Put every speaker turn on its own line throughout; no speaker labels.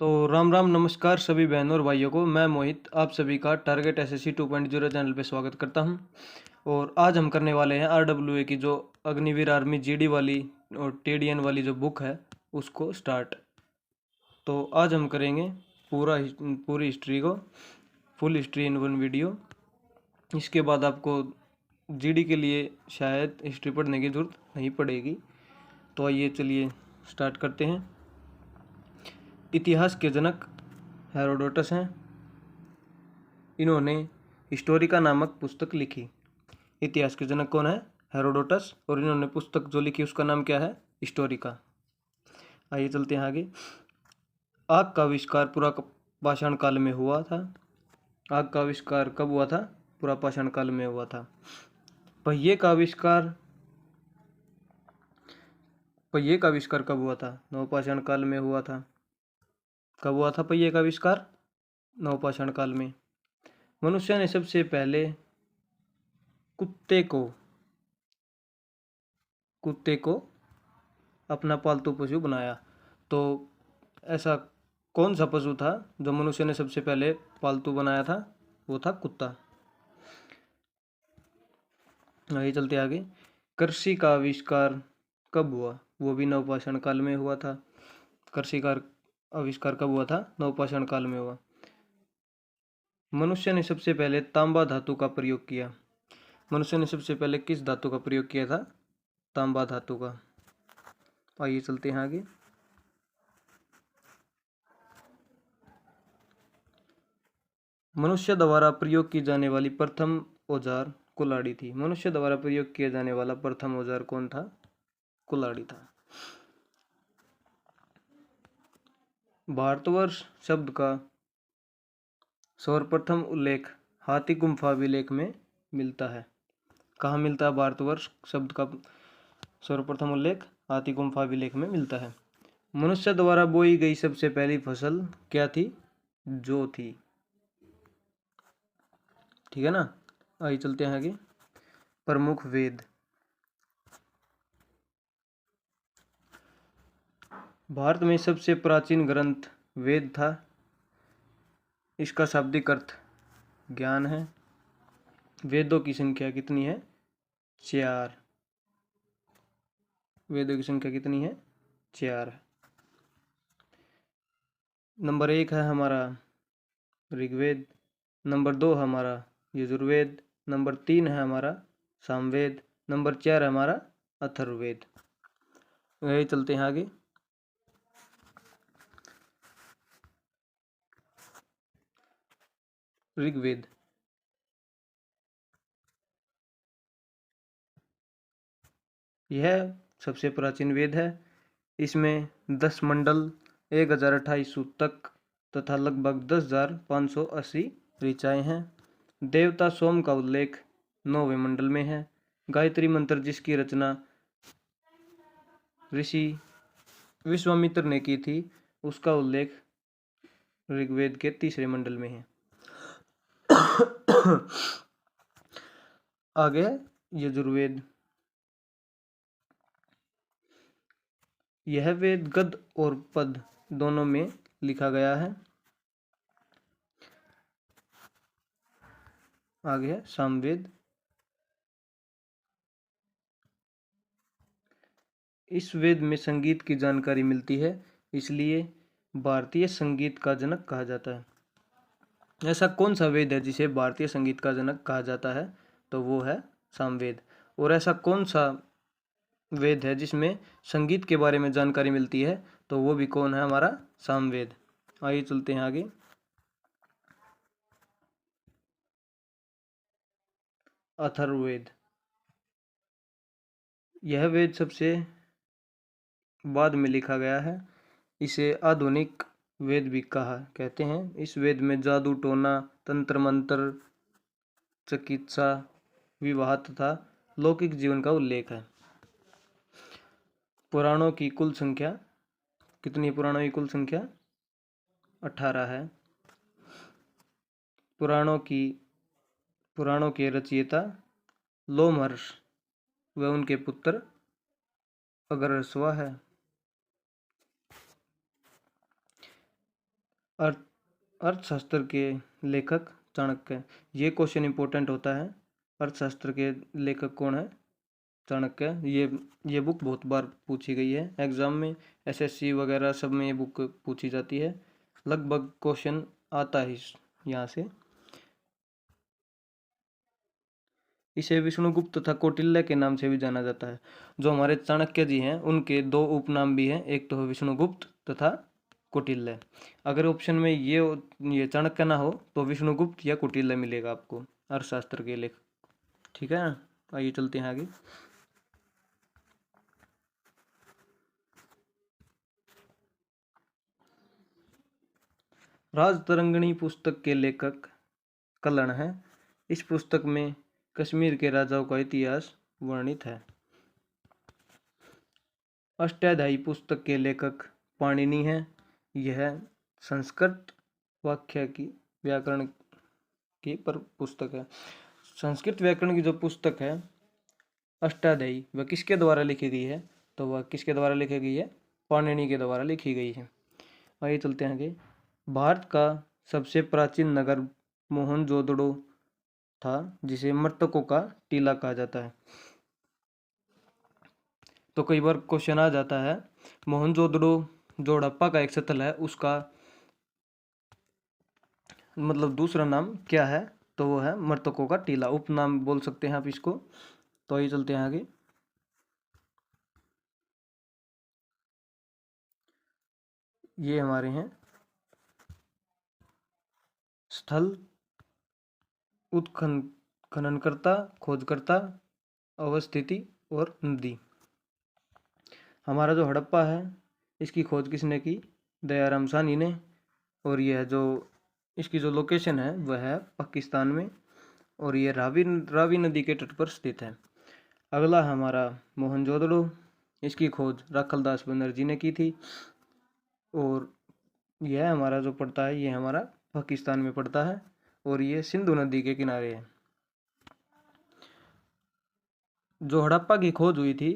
तो राम राम नमस्कार सभी बहनों और भाइयों को। मैं मोहित आप सभी का टारगेट एसएससी 2.0 चैनल पे स्वागत करता हूं। और आज हम करने वाले हैं आरडब्ल्यूए की जो अग्निवीर आर्मी जीडी वाली और टीडीएन वाली जो बुक है उसको स्टार्ट। तो आज हम करेंगे पूरी हिस्ट्री को, full history in one video. इसके बाद आपको जीडी के लिए शायद हिस्ट्री पढ़ने की ज़रूरत नहीं पड़ेगी। तो आइए चलिए स्टार्ट करते हैं। इतिहास के जनक हेरोडोटस हैं। इन्होंने हिस्टोरिका नामक पुस्तक लिखी। इतिहास के जनक कौन है? हेरोडोटस। और इन्होंने पुस्तक जो लिखी उसका नाम क्या है? हिस्टोरिका। आइए चलते हैं आगे। आग का आविष्कार पुरापाषाण काल में हुआ था। आग का आविष्कार कब हुआ था? पुरापाषाण काल में हुआ था। पहिए का आविष्कार कब हुआ था? नवपाषाण काल में हुआ था। कब हुआ था पहिए का आविष्कार? नवपाषाण काल में। मनुष्य ने सबसे पहले कुत्ते को अपना पालतू पशु बनाया। तो ऐसा कौन सा पशु था जो मनुष्य ने सबसे पहले पालतू बनाया था? वो था कुत्ता। आगे चलते आगे। कृषि का आविष्कार कब हुआ? वो भी नवपाषाण काल में हुआ था। कृषि का आविष्कार कब हुआ था? नवपाषाण काल में हुआ। मनुष्य ने सबसे पहले तांबा धातु का प्रयोग किया। मनुष्य ने सबसे पहले किस धातु का प्रयोग किया था? तांबा धातु का। आइए चलते हैं आगे। मनुष्य द्वारा प्रयोग की जाने वाली प्रथम औजार कुल्हाड़ी थी। मनुष्य द्वारा प्रयोग किया जाने वाला प्रथम औजार कौन था? कुल्हाड़ी था। भारतवर्ष शब्द का सर्वप्रथम उल्लेख हाथी गुम्फा अभिलेख में मिलता है। कहाँ मिलता है भारतवर्ष शब्द का सर्वप्रथम उल्लेख? हाथी गुम्फा अभिलेख में मिलता है। मनुष्य द्वारा बोई गई सबसे पहली फसल क्या थी? जौ थी। ठीक है ना। आइए चलते हैं आगे। प्रमुख वेद। भारत में सबसे प्राचीन ग्रंथ वेद था। इसका शाब्दिक अर्थ ज्ञान है। वेदों की संख्या कितनी है? 4। वेदों की संख्या कितनी है? 4। नंबर 1 है हमारा ऋग्वेद। नंबर 2 हमारा यजुर्वेद। नंबर 3 है हमारा सामवेद। नंबर 4 है हमारा अथर्ववेद। यही चलते हैं आगे। ऋग्वेद यह सबसे प्राचीन वेद है। इसमें 10 मंडल, 1028 सूतक तथा लगभग 10,580 ऋचाएँ हैं। देवता सोम का उल्लेख 9वें मंडल में है। गायत्री मंत्र जिसकी रचना ऋषि विश्वामित्र ने की थी उसका उल्लेख ऋग्वेद के 3रे मंडल में है। आगे यजुर्वेद। यह वेद गद्य और पद्य दोनों में लिखा गया है। आगे है सामवेद। इस वेद में संगीत की जानकारी मिलती है, इसलिए भारतीय संगीत का जनक कहा जाता है। ऐसा कौन सा वेद है जिसे भारतीय संगीत का जनक कहा जाता है? तो वो है सामवेद। और ऐसा कौन सा वेद है जिसमें संगीत के बारे में जानकारी मिलती है? तो वो भी कौन है? हमारा सामवेद। आइए चलते हैं आगे। अथर्ववेद। यह वेद सबसे बाद में लिखा गया है। इसे आधुनिक वेद भी कहते हैं। इस वेद में जादू टोना, तंत्र मंत्र, चिकित्सा, विवाह तथा लौकिक जीवन का उल्लेख है। पुराणों की कुल संख्या कितनी? पुराणों की कुल संख्या 18 है। पुराणों के रचयिता लोमहर्ष व उनके पुत्र अग्रसवा है। अर्थ अर्थशास्त्र के लेखक चाणक्य। ये क्वेश्चन इंपॉर्टेंट होता है। अर्थशास्त्र के लेखक कौन है? चाणक्य। ये बुक बहुत बार पूछी गई है एग्जाम में, एसएससी वगैरह सब में ये बुक पूछी जाती है। लगभग क्वेश्चन आता है यहाँ से। इसे विष्णुगुप्त तथा कौटिल्य के नाम से भी जाना जाता है। जो हमारे चाणक्य जी हैं उनके दो उपनाम भी हैं, एक तो है विष्णुगुप्त तथा कौटिल्य। अगर ऑप्शन में ये चाणक्य ना हो तो विष्णुगुप्त या कौटिल्य मिलेगा आपको अर्थशास्त्र के लेख। ठीक है, आइए चलते हैं आगे। राजतरंगिणी पुस्तक के लेखक कर्ण है। इस पुस्तक में कश्मीर के राजाओं का इतिहास वर्णित है। अष्टाध्यायी पुस्तक के लेखक पाणिनि है। यह संस्कृत वाक्य की व्याकरण की पर पुस्तक है। संस्कृत व्याकरण की जो पुस्तक है अष्टाध्यायी, वह किसके द्वारा लिखी गई है? तो वह किसके द्वारा लिखी गई है? पाणिनि के द्वारा लिखी गई है। आइए चलते हैं आगे। भारत का सबसे प्राचीन नगर मोहनजोदड़ो था, जिसे मृतकों का टीला कहा जाता है। तो कई बार क्वेश्चन आ जाता है, मोहनजोदड़ो जो हड़प्पा का एक स्थल है उसका मतलब दूसरा नाम क्या है? तो वो है मृतकों का टीला, उपनाम बोल सकते हैं आप इसको। तो आइए चलते हैं आगे। ये हमारे हैं स्थल, उत्खननकर्ता, खोजकर्ता, अवस्थिति और नदी। हमारा जो हड़प्पा है इसकी खोज किसने की? दयाराम साहनी ने। और यह जो इसकी जो लोकेशन है वह है पाकिस्तान में, और ये रावी नदी के तट पर स्थित है। अगला हमारा मोहनजोदड़ो, इसकी खोज राखलदास बनर्जी ने की थी। और यह हमारा जो पड़ता है ये हमारा पाकिस्तान में पड़ता है, और ये सिंधु नदी के किनारे है। जो हड़प्पा की खोज हुई थी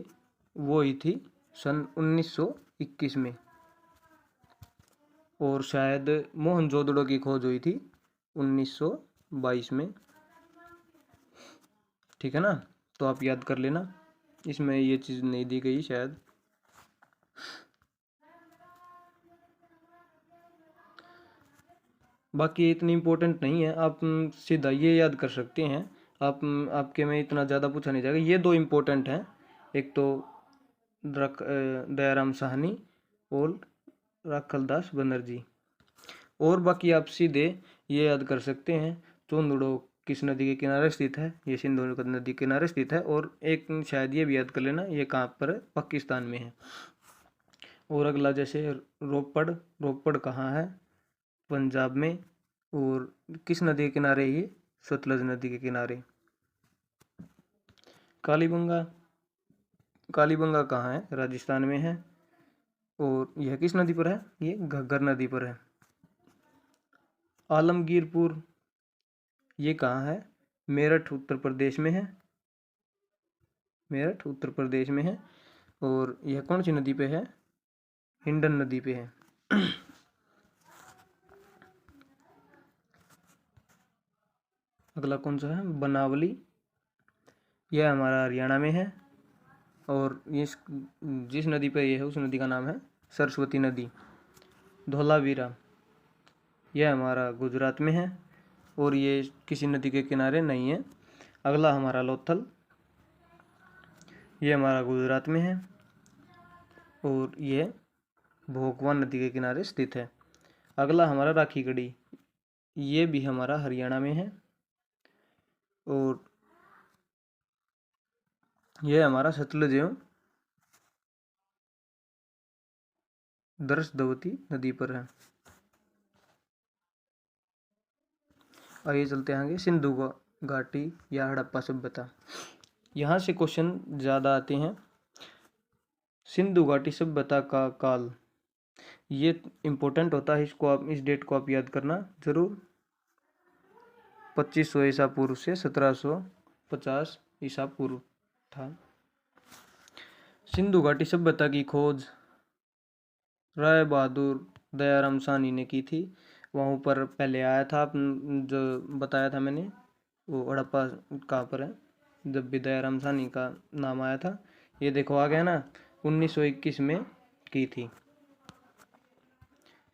वो हुई थी सन 1921 में, और शायद मोहनजोदड़ो की खोज हुई थी 1922 में। ठीक है ना, तो आप याद कर लेना, इसमें ये चीज़ नहीं दी गई शायद। बाकी इतनी इम्पोर्टेंट नहीं है, आप सीधा ये याद कर सकते हैं। आपके में इतना ज़्यादा पूछा नहीं जाएगा। ये दो इम्पोर्टेंट हैं, एक तो दयाराम साहनी और राखलदास बनर्जी। और बाकी आप सीधे ये याद कर सकते हैं, चोंदड़ो किस नदी के किनारे स्थित है? ये सिंधु नदी के किनारे स्थित है। और एक शायद ये भी याद कर लेना, ये कहाँ पर है? पाकिस्तान में है। और अगला जैसे रोपड़ कहाँ है? पंजाब में। और किस नदी के किनारे? ये सतलज नदी के किनारे। कालीबंगा कालीबंगा कहाँ है? राजस्थान में है। और यह किस नदी पर है? ये घग्गर नदी पर है। आलमगीरपुर ये कहाँ है? मेरठ उत्तर प्रदेश में है। मेरठ उत्तर प्रदेश में है। और यह कौन सी नदी पे है? हिंडन नदी पे है। अगला कौन सा है? बनावली, यह हमारा हरियाणा में है। और जिस नदी पे यह है उस नदी का नाम है सरस्वती नदी। धोलावीरा यह हमारा गुजरात में है, और ये किसी नदी के किनारे नहीं है। अगला हमारा लोथल, ये हमारा गुजरात में है, और ये भोगवान नदी के किनारे स्थित है। अगला हमारा राखीगढ़ी, ये भी हमारा हरियाणा में है, और यह हमारा सतलुज एवं दरसदवती नदी पर है। आइए चलते हैं आगे। सिंधु घाटी या हड़प्पा सभ्यता, यहाँ से क्वेश्चन ज़्यादा आते हैं। सिंधु घाटी सभ्यता का काल, ये इम्पोर्टेंट होता है, इसको आप इस डेट को आप याद करना जरूर। 2500 ईसा पूर्व से 1750 ईसा पूर्व था। सिंधु घाटी सभ्यता की खोज राय बहादुर दयाराम साहनी ने की थी। वहाँ ऊपर पहले आया था, जो बताया था मैंने, वो हड़प्पा कहाँ पर है, जब भी दयाराम साहनी का नाम आया था। ये देखो आ गया ना, 1921 में की थी।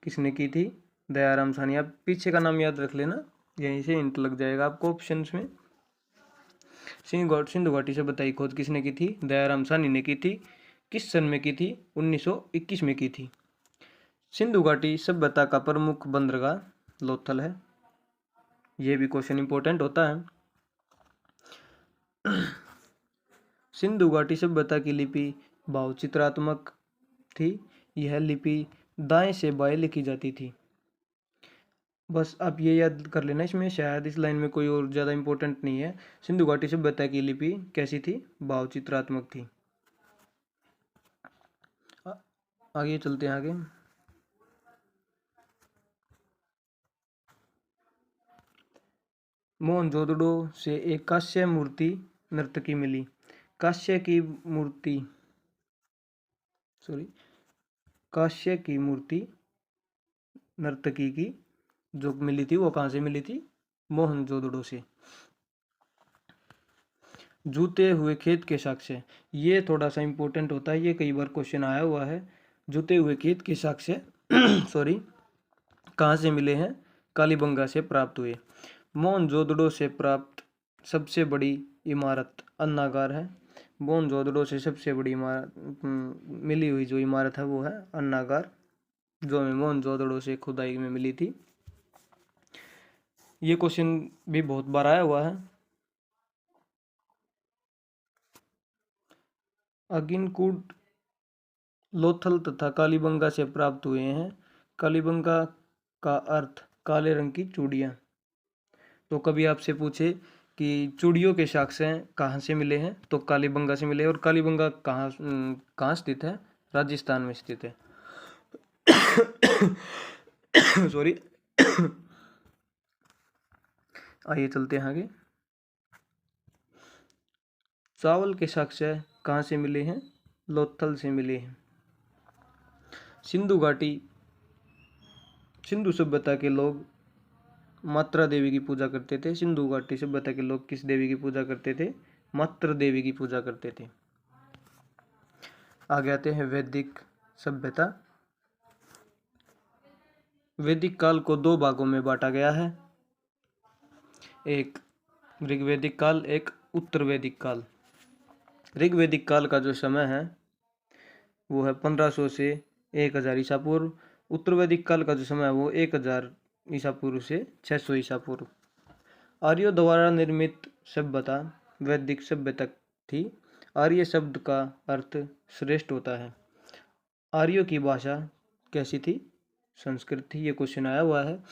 किसने की थी? दयाराम साहनी। आप पीछे का नाम याद रख लेना, यहीं से हिंट लग जाएगा आपको ऑप्शंस में। सिंधु घाटी से बताई खोज किसने की थी? दयाराम साहनी ने की थी। किस सन में की थी? 1921 में की थी। सिंधु घाटी सभ्यता का प्रमुख बंदरगाह लोथल है। यह भी क्वेश्चन इंपॉर्टेंट होता है। सिंधु घाटी सभ्यता की लिपि भावचित्रात्मक थी। यह लिपि दाएं से बाएं लिखी जाती थी। बस आप ये याद कर लेना, इसमें शायद इस लाइन में कोई और ज़्यादा इंपॉर्टेंट नहीं है। सिंधु घाटी सभ्यता की लिपि कैसी थी? भावचित्रात्मक थी। आगे चलते हैं आगे। मोहनजोदड़ो से एक कांस्य मूर्ति नर्तकी मिली। कांस्य की मूर्ति, सॉरी, कांस्य की मूर्ति नर्तकी की जो मिली थी वो कहाँ से मिली थी? मोहनजोदड़ो से। जूते हुए खेत के साक्ष्य, ये थोड़ा सा इंपॉर्टेंट होता है, ये कई बार क्वेश्चन आया हुआ है। जूते हुए खेत के साक्ष्य सॉरी, कहाँ से मिले हैं? कालीबंगा से प्राप्त हुए। मोहनजोदड़ो से प्राप्त सबसे बड़ी इमारत अन्नागार है। मोहनजोदड़ो से सबसे बड़ी इमारत मिली हुई जो इमारत है वो है अन्नागार, जो हमें मोहनजोदड़ो से खुदाई में मिली थी। ये क्वेश्चन भी बहुत बार आया हुआ है। अगिनकुड लोथल तथा कालीबंगा से प्राप्त हुए हैं। कालीबंगा का अर्थ काले रंग की चूड़ियाँ। तो कभी आपसे पूछे कि चूड़ियों के साक्ष्य कहाँ से मिले हैं, तो कालीबंगा से मिले। और कालीबंगा कहाँ स्थित है? राजस्थान में स्थित है। सॉरी। आइए चलते हैं आगे। चावल के साक्ष्य कहाँ से मिले हैं? लोथल से मिले हैं। सिंधु घाटी सिंधु सभ्यता के लोग मात्रा देवी की पूजा करते थे। सिंधु घाटी सभ्यता के लोग किस देवी की पूजा करते थे? मात्रा देवी की पूजा करते थे। आगे आते हैं वैदिक सभ्यता। वैदिक काल को दो भागों में बांटा गया है, एक ऋग्वैदिक काल, एक उत्तर वैदिक काल। ऋग्वैदिक काल का जो समय है वो है 1500 से 1000 ईसा पूर्व। उत्तर वैदिक काल का जो समय है वो 1000 ईसा पूर्व से 600 ईसा पूर्व। आर्यों द्वारा निर्मित सभ्यता वैदिक सभ्यता थी। आर्य शब्द का अर्थ श्रेष्ठ होता है। आर्यों की भाषा कैसी थी? संस्कृत थी। ये क्वेश्चन आया हुआ है।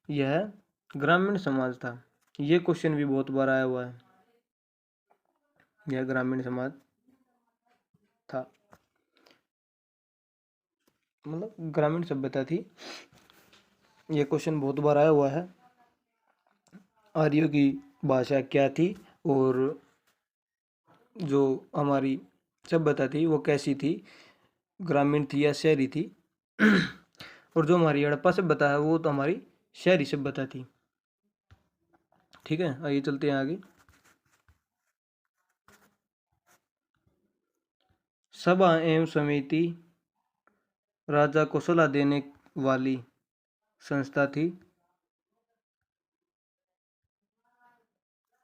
यह ग्रामीण समाज था। ये क्वेश्चन भी बहुत बार आया हुआ है। यह ग्रामीण समाज था, मतलब ग्रामीण सभ्यता थी। ये क्वेश्चन बहुत बार आया हुआ है। आर्यों की भाषा क्या थी और जो हमारी सभ्यता थी वो कैसी थी? ग्रामीण थी या शहरी थी? और जो हमारी हड़प्पा सभ्यता है वो तो हमारी शहरी सभ्यता थी। ठीक है, आइए चलते हैं आगे। सभा एवं समिति राजा को सलाह देने वाली संस्था थी।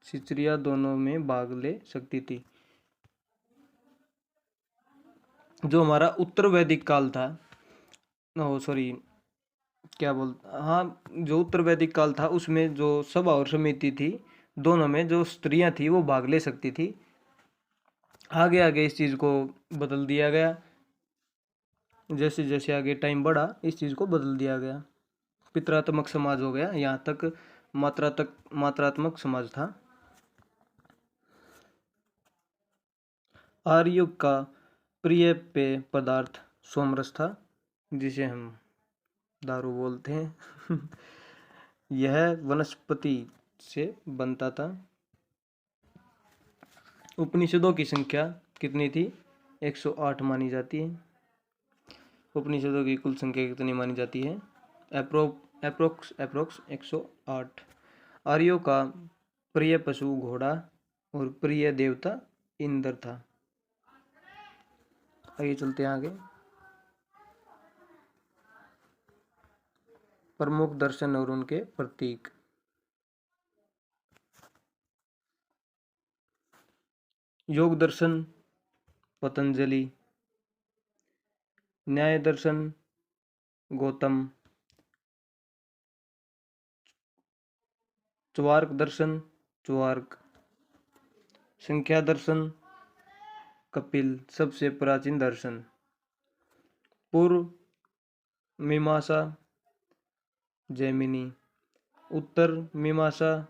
स्त्रियां दोनों में भाग ले सकती थी। जो हमारा उत्तर वैदिक काल था, सॉरी, क्या बोल, हाँ, जो उत्तर वैदिक काल था उसमें जो सभा और समिति थी दोनों में जो स्त्रियां थी वो भाग ले सकती थी। आगे आगे इस चीज़ को बदल दिया गया। जैसे जैसे आगे टाइम बढ़ा इस चीज़ को बदल दिया गया। पितरात्मक समाज हो गया, यहाँ तक मात्रात्मक समाज था। आर्यों का प्रिय पेय पदार्थ सोमरस था, जिसे हम दारू बोलते हैं। यह वनस्पति से बनता था। उपनिषदों की संख्या कितनी थी? 108 मानी जाती है। उपनिषदों की कुल संख्या कितनी मानी जाती है? एप्रोक्स 108। आर्यों का प्रिय पशु घोड़ा और प्रिय देवता इंद्र था। आइए चलते हैं आगे। प्रमुख दर्शन और उनके प्रतीक। योग दर्शन पतंजलि, न्याय दर्शन गौतम, चवार्क दर्शन चवार्क, संख्या दर्शन कपिल, सबसे प्राचीन दर्शन। पूर्व मीमांसा जैमिनी, उत्तर मीमांसा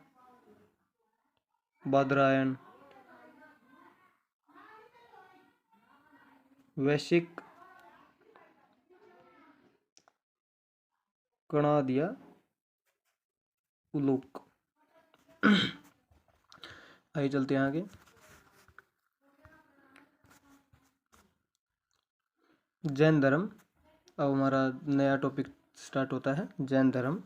बादरायण, वैश्विक कणादिया उलूक। आइए चलते हैं आगे। जैन धर्म। अब हमारा नया टॉपिक स्टार्ट होता है, जैन धर्म।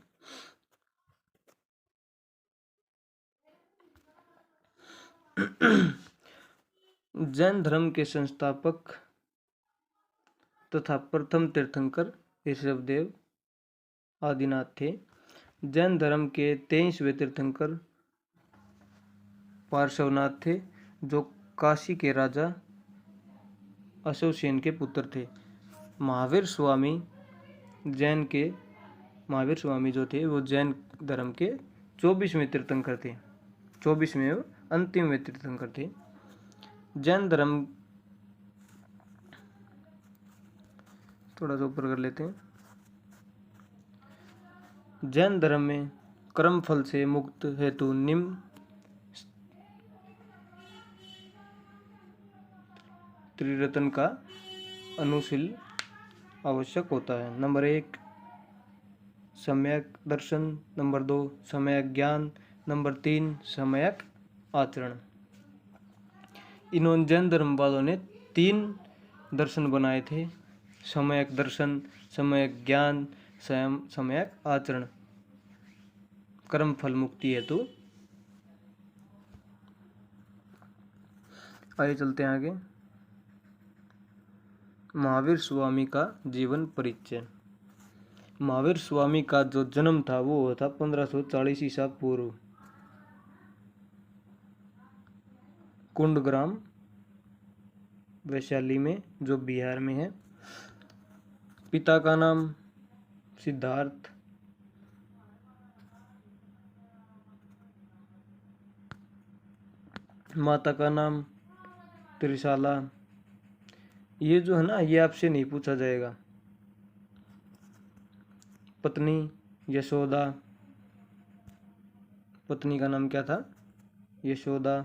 जैन धर्म के संस्थापक तथा प्रथम तीर्थंकर ऋषभदेव आदिनाथ थे। जैन धर्म के 23वें तीर्थंकर पार्श्वनाथ थे, जो काशी के राजा अशोकसेन के पुत्र थे। महावीर स्वामी जो थे वो जैन धर्म के 24वें तीर्थंकर थे, 24वें अंतिमवें तीर्थंकर थे। जैन धर्म थोड़ा सा ऊपर कर लेते हैं। जैन धर्म में कर्म फल से मुक्त हेतु निम्न त्रिरत्न का अनुशील आवश्यक होता है। नंबर 1 सम्यक दर्शन, नंबर 2 सम्यक ज्ञान, नंबर 3 सम्यक आचरण। इन्होंने जैन धर्म वालों ने 3 दर्शन बनाए थे, सम्यक दर्शन, सम्यक ज्ञान, सम्यक आचरण, कर्म फल मुक्ति हेतु। आइए चलते हैं आगे। महावीर स्वामी का जीवन परिचय। महावीर स्वामी का जो जन्म था वो हुआ था 1540 ईसा पूर्व, कुंडग्राम वैशाली में, जो बिहार में है। पिता का नाम सिद्धार्थ, माता का नाम त्रिशाला। ये जो है ना, ये आपसे नहीं पूछा जाएगा। पत्नी यशोदा, पत्नी का नाम क्या था? यशोदा।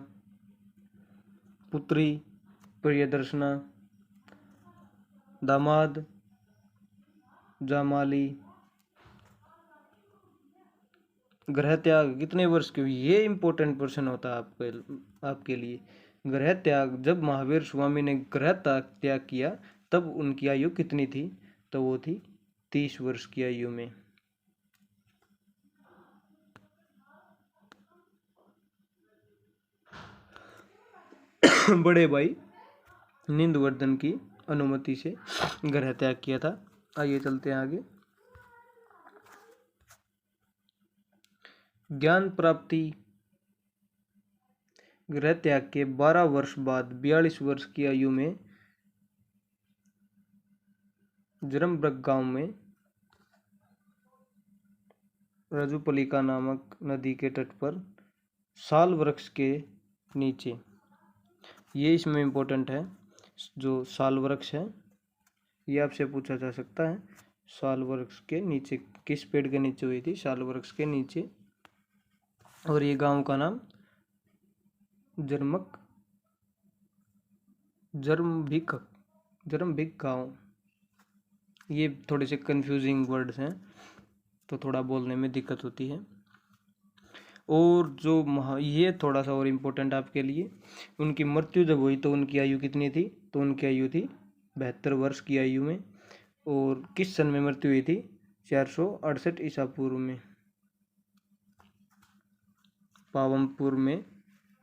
पुत्री प्रियदर्शना, दामाद जामाली। ग्रह त्याग कितने वर्ष की हुई? ये इंपॉर्टेंट क्वेश्चन होता है आपके लिए। ग्रह त्याग, जब महावीर स्वामी ने ग्रह त्याग किया तब उनकी आयु कितनी थी? तो वो थी 30 वर्ष की आयु में। बड़े भाई निंदवर्धन की अनुमति से ग्रह त्याग किया था। आइए चलते हैं आगे। ज्ञान प्राप्ति। ग्रह त्याग के 12 वर्ष बाद 42 वर्ष की आयु में जरमब्रग गांव में रजुपलिका नामक नदी के तट पर साल वृक्ष के नीचे, ये इसमें इम्पोर्टेंट है, जो साल वृक्ष है ये आपसे पूछा जा सकता है। साल वृक्ष के नीचे, किस पेड़ के नीचे हुई थी? साल वृक्ष के नीचे। और ये गांव का नाम जरमभिक गांव। ये थोड़े से कंफ्यूजिंग वर्ड्स हैं तो थोड़ा बोलने में दिक्कत होती है। और जो ये थोड़ा सा और इम्पोर्टेंट आपके लिए, उनकी मृत्यु जब हुई तो उनकी आयु कितनी थी? तो उनकी आयु थी 72 वर्ष की आयु में। और किस सन में मृत्यु हुई थी? 468 ईसा पूर्व में, पावनपुर में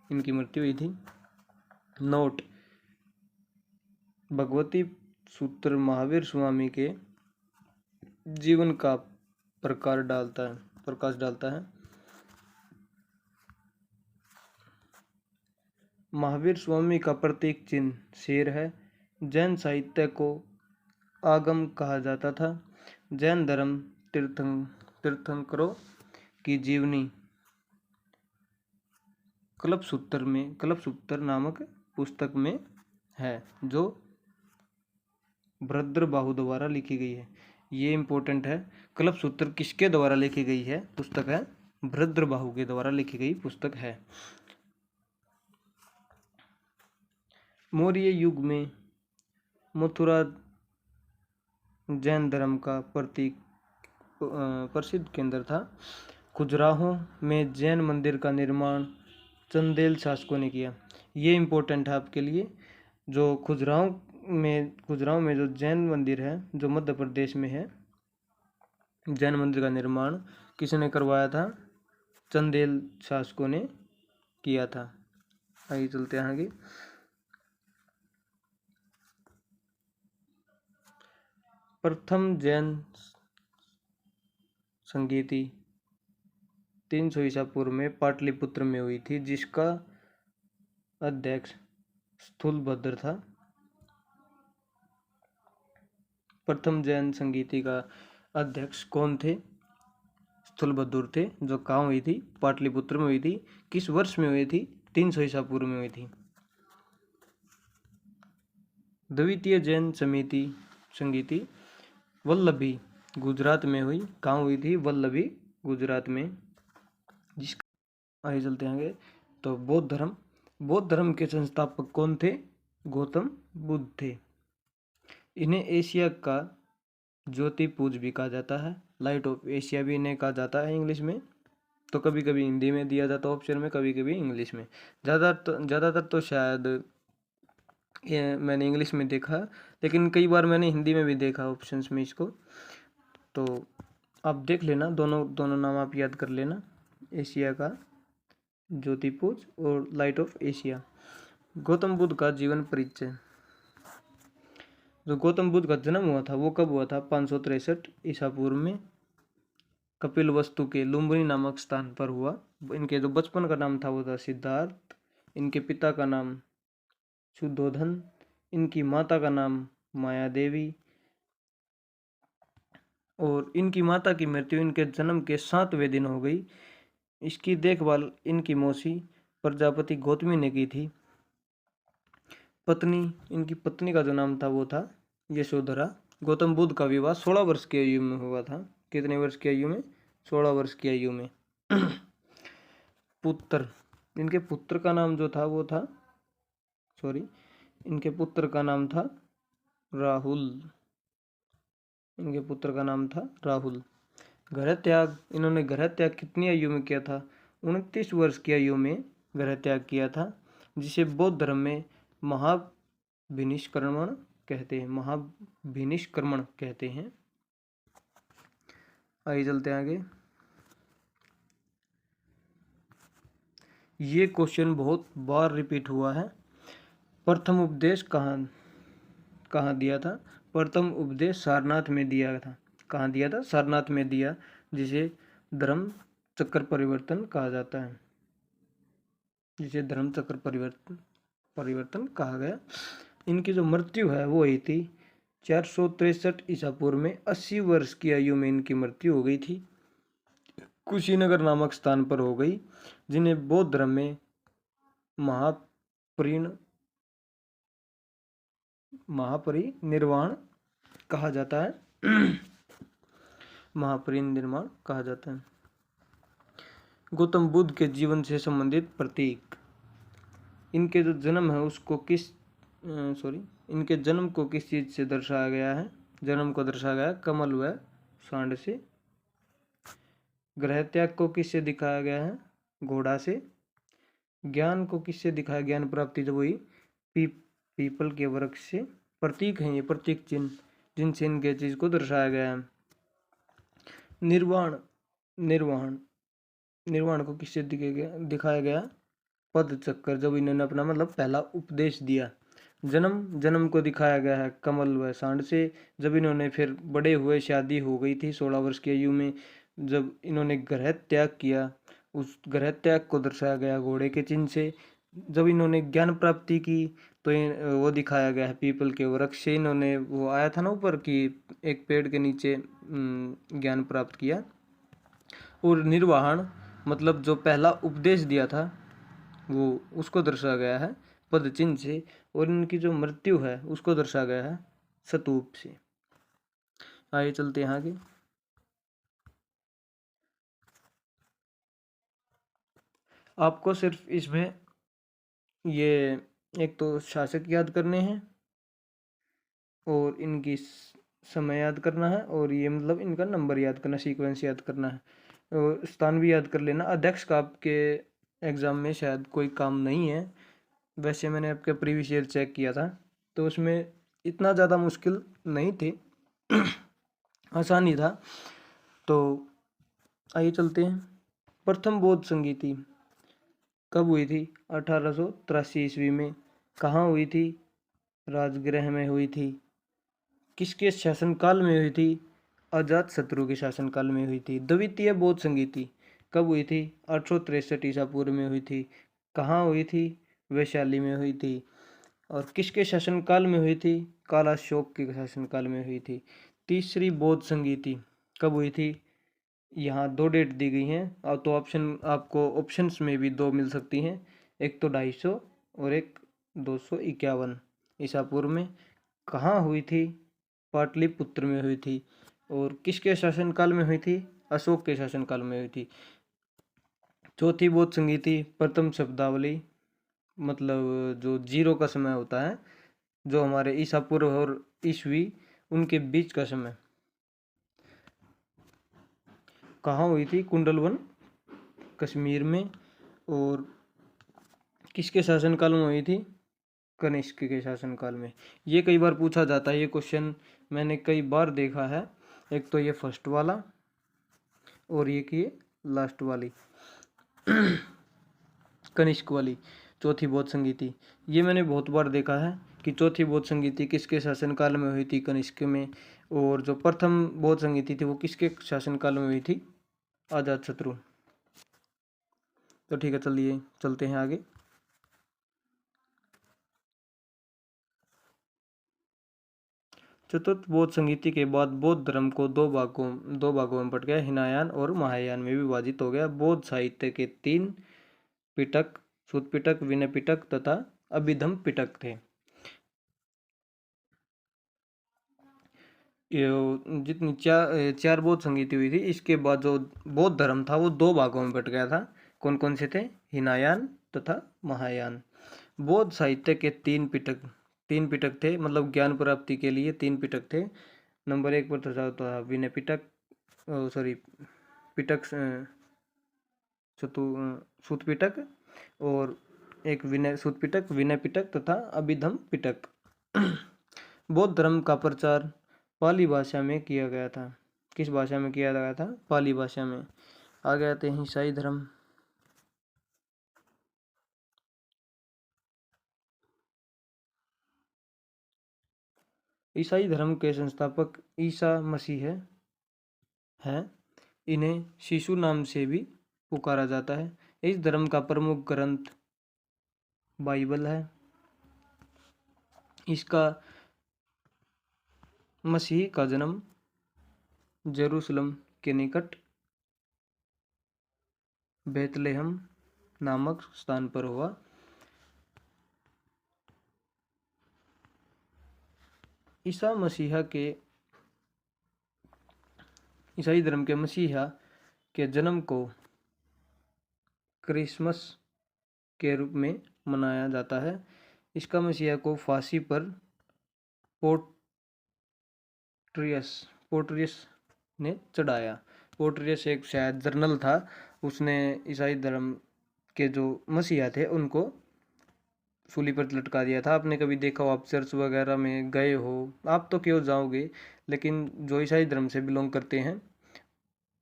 इनकी मृत्यु हुई थी। नोट: भगवती सूत्र महावीर स्वामी के जीवन का प्रकाश डालता है। महावीर स्वामी का प्रतीक चिन्ह शेर है। जैन साहित्य को आगम कहा जाता था। जैन धर्म तीर्थंकरों की जीवनी कल्पसूत्र नामक पुस्तक में है, जो भद्रबाहु द्वारा लिखी गई है। ये इम्पोर्टेंट है। कल्पसूत्र किसके द्वारा लिखी गई है पुस्तक है? भद्रबाहु के द्वारा लिखी गई पुस्तक है। मौर्य युग में मथुरा जैन धर्म का प्रसिद्ध केंद्र था। खजुराहो में जैन मंदिर का निर्माण चंदेल शासकों ने किया। ये इम्पोर्टेंट है आपके लिए। जो खजुराहो में जो जैन मंदिर है, जो मध्य प्रदेश में है, जैन मंदिर का निर्माण किसने करवाया था? चंदेल शासकों ने किया था। आगे चलते हैं आगे। प्रथम जैन संगीति 300 ईसा पूर्व में पाटलिपुत्र में हुई थी, जिसका अध्यक्ष स्थूलभद्र था। प्रथम जैन संगीति का अध्यक्ष कौन थे? स्थूलभद्र थे। जो कहाँ हुई थी? पाटलिपुत्र में हुई थी। किस वर्ष में हुई थी? 300 ईसा पूर्व में हुई थी। द्वितीय जैन संगीति वल्लभी गुजरात में हुई। कहाँ हुई थी? वल्लभी गुजरात में। जिसका आगे चलते हैं। तो बौद्ध धर्म के संस्थापक कौन थे? गौतम बुद्ध थे। इन्हें एशिया का ज्योतिपुंज भी कहा जाता है। लाइट ऑफ एशिया भी इन्हें कहा जाता है इंग्लिश में। तो कभी कभी हिंदी में दिया जाता है ऑप्शन में, कभी कभी इंग्लिश में। ज़्यादातर तो शायद ये मैंने इंग्लिश में देखा, लेकिन कई बार मैंने हिंदी में भी देखा ऑप्शंस में इसको। तो आप देख लेना, दोनों नाम आप याद कर लेना, एशिया का ज्योतिपुंज और light of Asia. Gautam Buddha का जीवन परिचय। जो गौतम बुद्ध का जन्म हुआ था वो कब हुआ था? 563 ईसा पूर्व में कपिलवस्तु के लुम्बिनी नामक स्थान पर हुआ। इनके जो बचपन का नाम था वो था सिद्धार्थ। इनके पिता का नाम शुद्धोधन। इनकी माता का नाम माया देवी। और इनकी माता की मृत्यु इनके जन्म के 7वें दिन हो गई। इसकी देखभाल इनकी मौसी प्रजापति गौतमी ने की थी। इनकी पत्नी का जो नाम था वो था यशोधरा। गौतम बुद्ध का विवाह 16 वर्ष की आयु में हुआ था। कितने वर्ष की आयु में? 16 वर्ष की आयु में। इनके पुत्र का नाम जो था वो था इनके पुत्र का नाम था राहुल। इन्होंने गृह त्याग कितनी आयु में किया था? 29 वर्ष की आयु में गृह त्याग किया था, जिसे बौद्ध धर्म में महाभिनिष्क्रमण कहते हैं। आइए चलते हैं आगे। ये क्वेश्चन बहुत बार रिपीट हुआ है। प्रथम उपदेश कहाँ दिया था? प्रथम उपदेश सारनाथ में दिया था। कहाँ दिया था? सारनाथ में दिया, जिसे धर्म चक्र परिवर्तन कहा जाता है। कहा गया। इनकी जो मृत्यु है वो हुई थी 463 ईसा पूर्व में। 80 वर्ष की आयु में इनकी मृत्यु हो गई थी। कुशीनगर नामक स्थान पर हो गई, जिन्हें बौद्ध धर्म में महापरिनिर्वाण कहा जाता है। महापरिनिर्वाण कहा जाता है। गौतम बुद्ध के जीवन से संबंधित प्रतीक। इनके जो जन्म है उसको इनके जन्म को किस चीज से दर्शाया गया है? जन्म को दर्शाया गया कमल व सांड से। गृह त्याग को किससे दिखाया गया है? घोड़ा से। ज्ञान को किससे दिखाया? ज्ञान प्राप्ति जो हुई पीपल के वृक्ष से। प्रतीक है ये, प्रतीक चिन्ह जिनसे इनके चीज को दर्शाया गया है। निर्वाण, निर्वाण, निर्वाण को किससे दिखाया गया? पद चक्कर, जब इन्होंने अपना मतलब पहला उपदेश दिया। जन्म, जन्म को दिखाया गया है कमल व सांड से। जब इन्होंने फिर बड़े हुए, शादी हो गई थी 16 वर्ष की आयु में, जब इन्होंने ग्रह त्याग किया, उस ग्रह त्याग को दर्शाया गया घोड़े के चिन्ह से। जब इन्होंने ज्ञान प्राप्ति की तो वो दिखाया गया है पीपल के वृक्ष से। इन्होंने वो आया था ना ऊपर कि एक पेड़ के नीचे ज्ञान प्राप्त किया। और निर्वाहन मतलब जो पहला उपदेश दिया था वो उसको दर्शाया गया है पद चिन्ह से। और इनकी जो मृत्यु है उसको दर्शाया गया है स्तूप से। आइए चलते हैं आगे। आपको सिर्फ इसमें ये एक तो शासक याद करने हैं और इनकी समय याद करना है, और ये मतलब इनका नंबर याद करना, सीक्वेंस याद करना है, और स्थान भी याद कर लेना। अध्यक्ष का आपके एग्जाम में शायद कोई काम नहीं है। वैसे मैंने आपके प्रीवियस ईयर चेक किया था तो उसमें इतना ज़्यादा मुश्किल नहीं थी, आसानी था। तो आइए चलते हैं। प्रथम बौद्ध संगीति कब हुई थी? 1883 ईस्वी में। कहाँ हुई थी? राजगृह में हुई थी। किसके शासनकाल में हुई थी? अजात शत्रु के शासनकाल में हुई थी। द्वितीय बौद्ध संगीति कब हुई थी? 863 ईसा पूर्व में हुई थी। कहाँ हुई थी? वैशाली में हुई थी। और किसके शासनकाल में हुई थी? कालाशोक के शासनकाल में हुई थी। तीसरी बौद्ध संगीति कब हुई थी? यहाँ दो डेट दी गई हैं, और तो ऑप्शन आपको ऑप्शंस में भी दो मिल सकती हैं, एक तो 250 और एक 251 ईसा पूर्व में। कहाँ हुई थी? पाटलिपुत्र में हुई थी। और किसके शासनकाल में हुई थी? अशोक के शासनकाल में हुई थी। चौथी बौद्ध संगीति प्रथम शब्दावली, मतलब जो जीरो का समय होता है, जो हमारे ईसा पूर्व और ईसवी उनके बीच का समय, कहाँ हुई थी? कुंडलवन कश्मीर में। और किसके शासनकाल में हुई थी? कनिष्क के शासनकाल में। ये कई बार पूछा जाता है, ये क्वेश्चन मैंने कई बार देखा है। एक तो ये फर्स्ट वाला और ये कि लास्ट वाली कनिष्क वाली चौथी बौद्ध संगीति, ये मैंने बहुत बार देखा है कि चौथी बौद्ध संगीति किसके शासनकाल में हुई थी? कनिष्क में। और जो प्रथम बौद्ध संगीति थी वो किसके शासनकाल में हुई थी? अजातशत्रु। तो ठीक है, चलिए चलते हैं आगे। चतुर्थ बौद्ध संगीति के बाद बौद्ध धर्म को दो भागों में बट गया, हिनायान और महायान में विभाजित हो गया। बौद्ध साहित्य के 3 पिटक, सूत पिटक, विनय पिटक तथा अभिधम पिटक थे। जितनी चार बौद्ध संगीति हुई थी, इसके बाद जो बौद्ध धर्म था वो दो भागों में बट गया था। कौन कौन से थे? हिनायान तथा महायान। बौद्ध साहित्य के 3 पिटक थे, मतलब ज्ञान प्राप्ति के लिए 3 पिटक थे। नंबर 1 पर था विनय पिटक, सॉरी पिटक, सूत पिटक, और एक विनय सूत पिटक, विनय पिटक तथा अभिधम पिटक। बौद्ध धर्म का प्रचार पाली भाषा में किया गया था। किस भाषा में किया गया था? पाली भाषा में। आगे आते हैं ईसाई धर्म। ईसाई धर्म के संस्थापक ईसा मसीह हैं। इन्हें शिशु नाम से भी पुकारा जाता है। इस धर्म का प्रमुख ग्रंथ बाइबल है। इसका मसीह का जन्म जेरूशलम के निकट बेथलेहम नामक स्थान पर हुआ। ईसा मसीहा के ईसाई धर्म के मसीहा के जन्म को क्रिसमस के रूप में मनाया जाता है। इसका मसीहा को फांसी पर पोर्ट्रियस ने चढ़ाया। पोर्ट्रियस एक शायद जर्नल था, उसने ईसाई धर्म के जो मसीहा थे उनको सूली पर लटका दिया था। आपने कभी देखा हो, आप चर्च वगैरह में गए हो, आप तो क्यों जाओगे, लेकिन जो ईसाई धर्म से बिलोंग करते हैं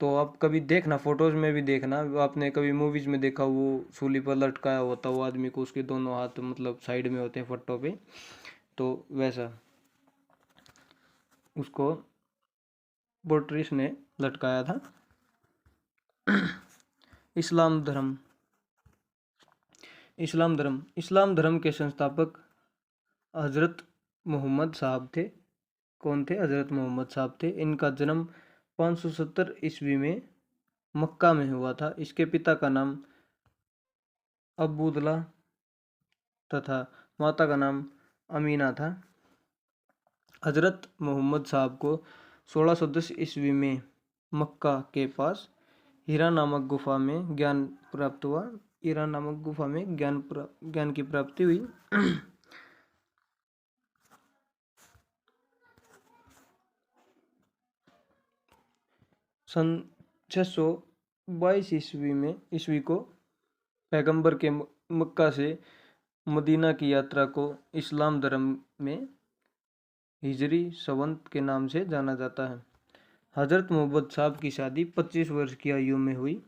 तो आप कभी देखना, फोटोज में भी देखना, आपने कभी मूवीज में देखा वो सूली पर लटकाया होता वो आदमी को, उसके दोनों हाथ मतलब साइड में होते हैं फट्टों पे, तो वैसा उसको पोर्ट्रेस ने लटकाया था। इस्लाम धर्म। इस्लाम धर्म के संस्थापक हजरत मोहम्मद साहब थे। कौन थे? हजरत मोहम्मद साहब थे। इनका जन्म 570 ईस्वी में मक्का में हुआ था। इसके पिता का नाम अब्दुल्ला तथा माता का नाम अमीना था। हजरत मोहम्मद साहब को 1610 ईस्वी में मक्का के पास हीरा नामक गुफा में ज्ञान प्राप्त हुआ। हीरा नामक गुफा में ज्ञान की प्राप्ति हुई। सन 622 ईस्वी को पैगंबर के मक्का से मदीना की यात्रा को इस्लाम धर्म में हिजरी संवत के नाम से जाना जाता है। हजरत मोहम्मद साहब की शादी 25 वर्ष की आयु में हुई।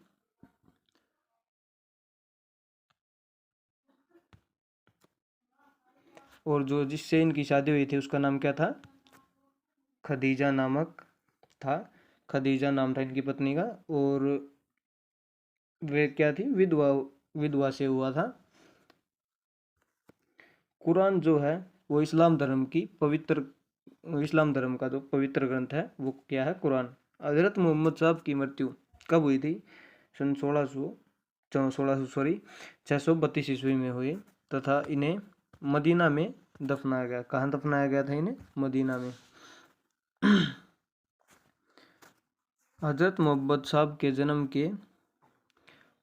और जो जिससे इनकी शादी हुई थी उसका नाम क्या था? खदीजा नामक था। खदीजा नाम था इनकी पत्नी का। और वे क्या थी? विधवा। विधवा से हुआ था। कुरान जो है वो इस्लाम धर्म का जो पवित्र ग्रंथ है वो क्या है? कुरान। हजरत मोहम्मद साहब की मृत्यु कब हुई थी? सन 632 ईस्वी में हुई तथा इन्हें मदीना में दफनाया गया। कहाँ दफनाया गया था इन्हें? मदीना में। हजरत मोहम्मद साहब के जन्म के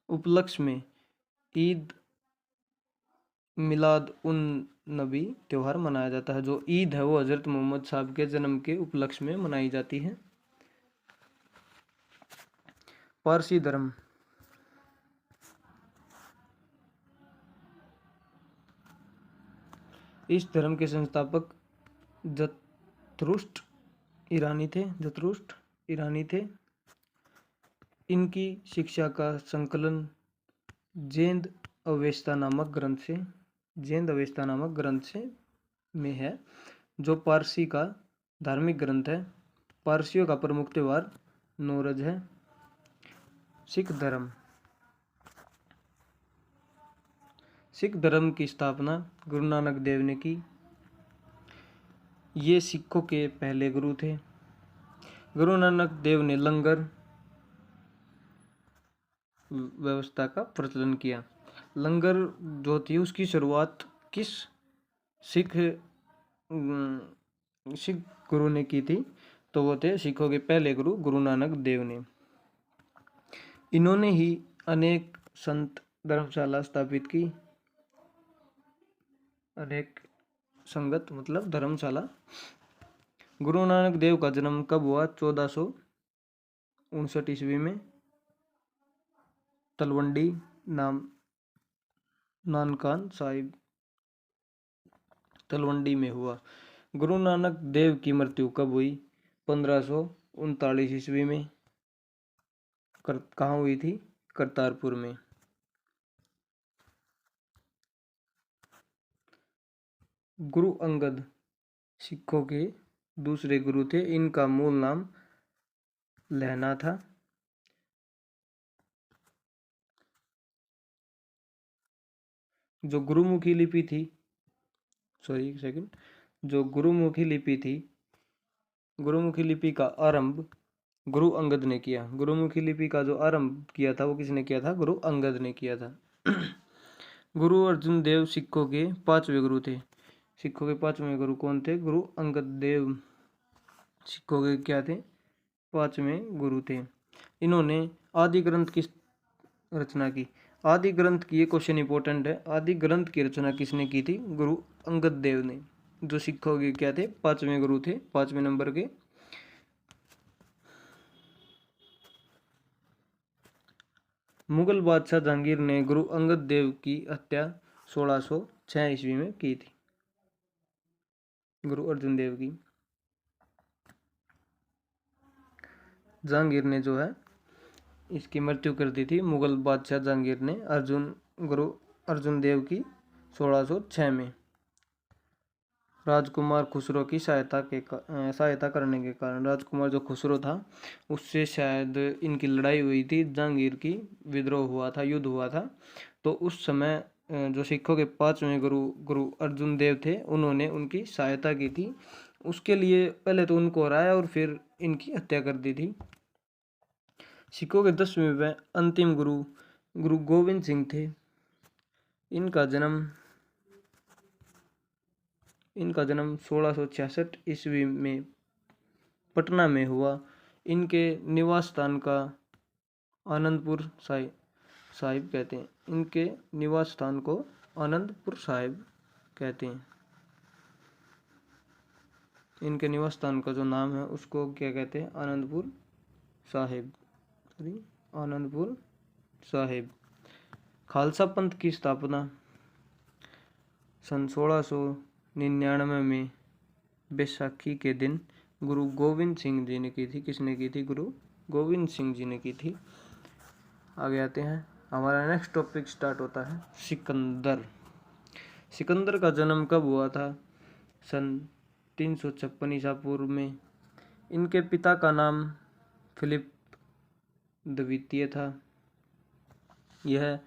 उपलक्ष्य में ईद मिलाद उन नबी त्यौहार मनाया जाता है। जो ईद है वो हजरत मोहम्मद साहब के जन्म के उपलक्ष्य में मनाई जाती है। पारसी धर्म। इस धर्म के संस्थापक जरथुस्त्र ईरानी थे। इनकी शिक्षा का संकलन जेंद अवेस्ता नामक ग्रंथ से में है, जो पारसी का धार्मिक ग्रंथ है। पारसियों का प्रमुख त्योहार नौरोज है। सिख धर्म की स्थापना गुरु नानक देव ने की। ये सिखों के पहले गुरु थे। गुरु नानक देव ने लंगर व्यवस्था का प्रचलन किया। लंगर जो थी उसकी शुरुआत किस सिख गुरु ने की थी? तो वो थे सिखों के पहले गुरु गुरु नानक देव ने। इन्होंने ही अनेक संत धर्मशाला स्थापित की। अनेक संगत मतलब धर्मशाला। गुरु नानक देव का जन्म कब हुआ? 1459 ईस्वी में तलवंडी नानकान साहिब तलवंडी में हुआ। गुरु नानक देव की मृत्यु कब हुई? 1539 ईस्वी में। कहाँ हुई थी? करतारपुर में। गुरु अंगद सिखों के दूसरे गुरु थे। इनका मूल नाम लहना था। जो गुरुमुखी लिपि थी गुरुमुखी लिपि का आरंभ गुरु अंगद ने किया। गुरुमुखी लिपि का जो आरंभ किया था वो किसने किया था? गुरु अंगद ने किया था। गुरु अर्जुन देव सिखों के 5वें गुरु थे। सिखों के 5वें गुरु कौन थे? गुरु अंगद देव सिखों के क्या थे? 5वें गुरु थे। इन्होंने आदि ग्रंथ की रचना की। आदि ग्रंथ की, ये क्वेश्चन इंपॉर्टेंट है, आदि ग्रंथ की रचना किसने की थी? गुरु अंगद देव ने। जो सिखों के क्या थे? 5वें गुरु थे, 5वें नंबर के। मुगल बादशाह जहांगीर ने गुरु अंगद देव की हत्या 1600 1606 ईस्वी में की थी गुरु अर्जुन देव की। जहांगीर ने जो है इसकी मृत्यु कर दी थी, मुगल बादशाह जहांगीर ने गुरु अर्जुन देव की 1606 में। राजकुमार खुसरो की सहायता करने के कारण, राजकुमार जो खुसरो था उससे शायद इनकी लड़ाई हुई थी, जहांगीर की विद्रोह हुआ था, युद्ध हुआ था। तो उस समय जो सिखों के 5वें गुरु अर्जुन देव थे, उन्होंने उनकी सहायता की थी। उसके लिए पहले तो उनको हराया और फिर इनकी हत्या कर दी थी। सिखों के 10वें व अंतिम गुरु गोविंद सिंह थे। इनका जन्म 1666 ईस्वी में पटना में हुआ। इनके निवास स्थान का आनंदपुर साहिब कहते हैं। इनके निवास स्थान को आनंदपुर साहिब कहते हैं। इनके निवास स्थान का जो नाम है उसको क्या कहते हैं? आनंदपुर साहिब। खालसा पंथ की स्थापना सन 1699 में बैसाखी के दिन गुरु गोविंद सिंह जी ने की थी। किसने की थी? गुरु गोविंद सिंह जी ने की थी। आगे आते हैं, हमारा नेक्स्ट टॉपिक स्टार्ट होता है सिकंदर। सिकंदर का जन्म कब हुआ था? सन 356 ईसा पूर्व में। इनके पिता का नाम फिलिप द्वितीय था। यह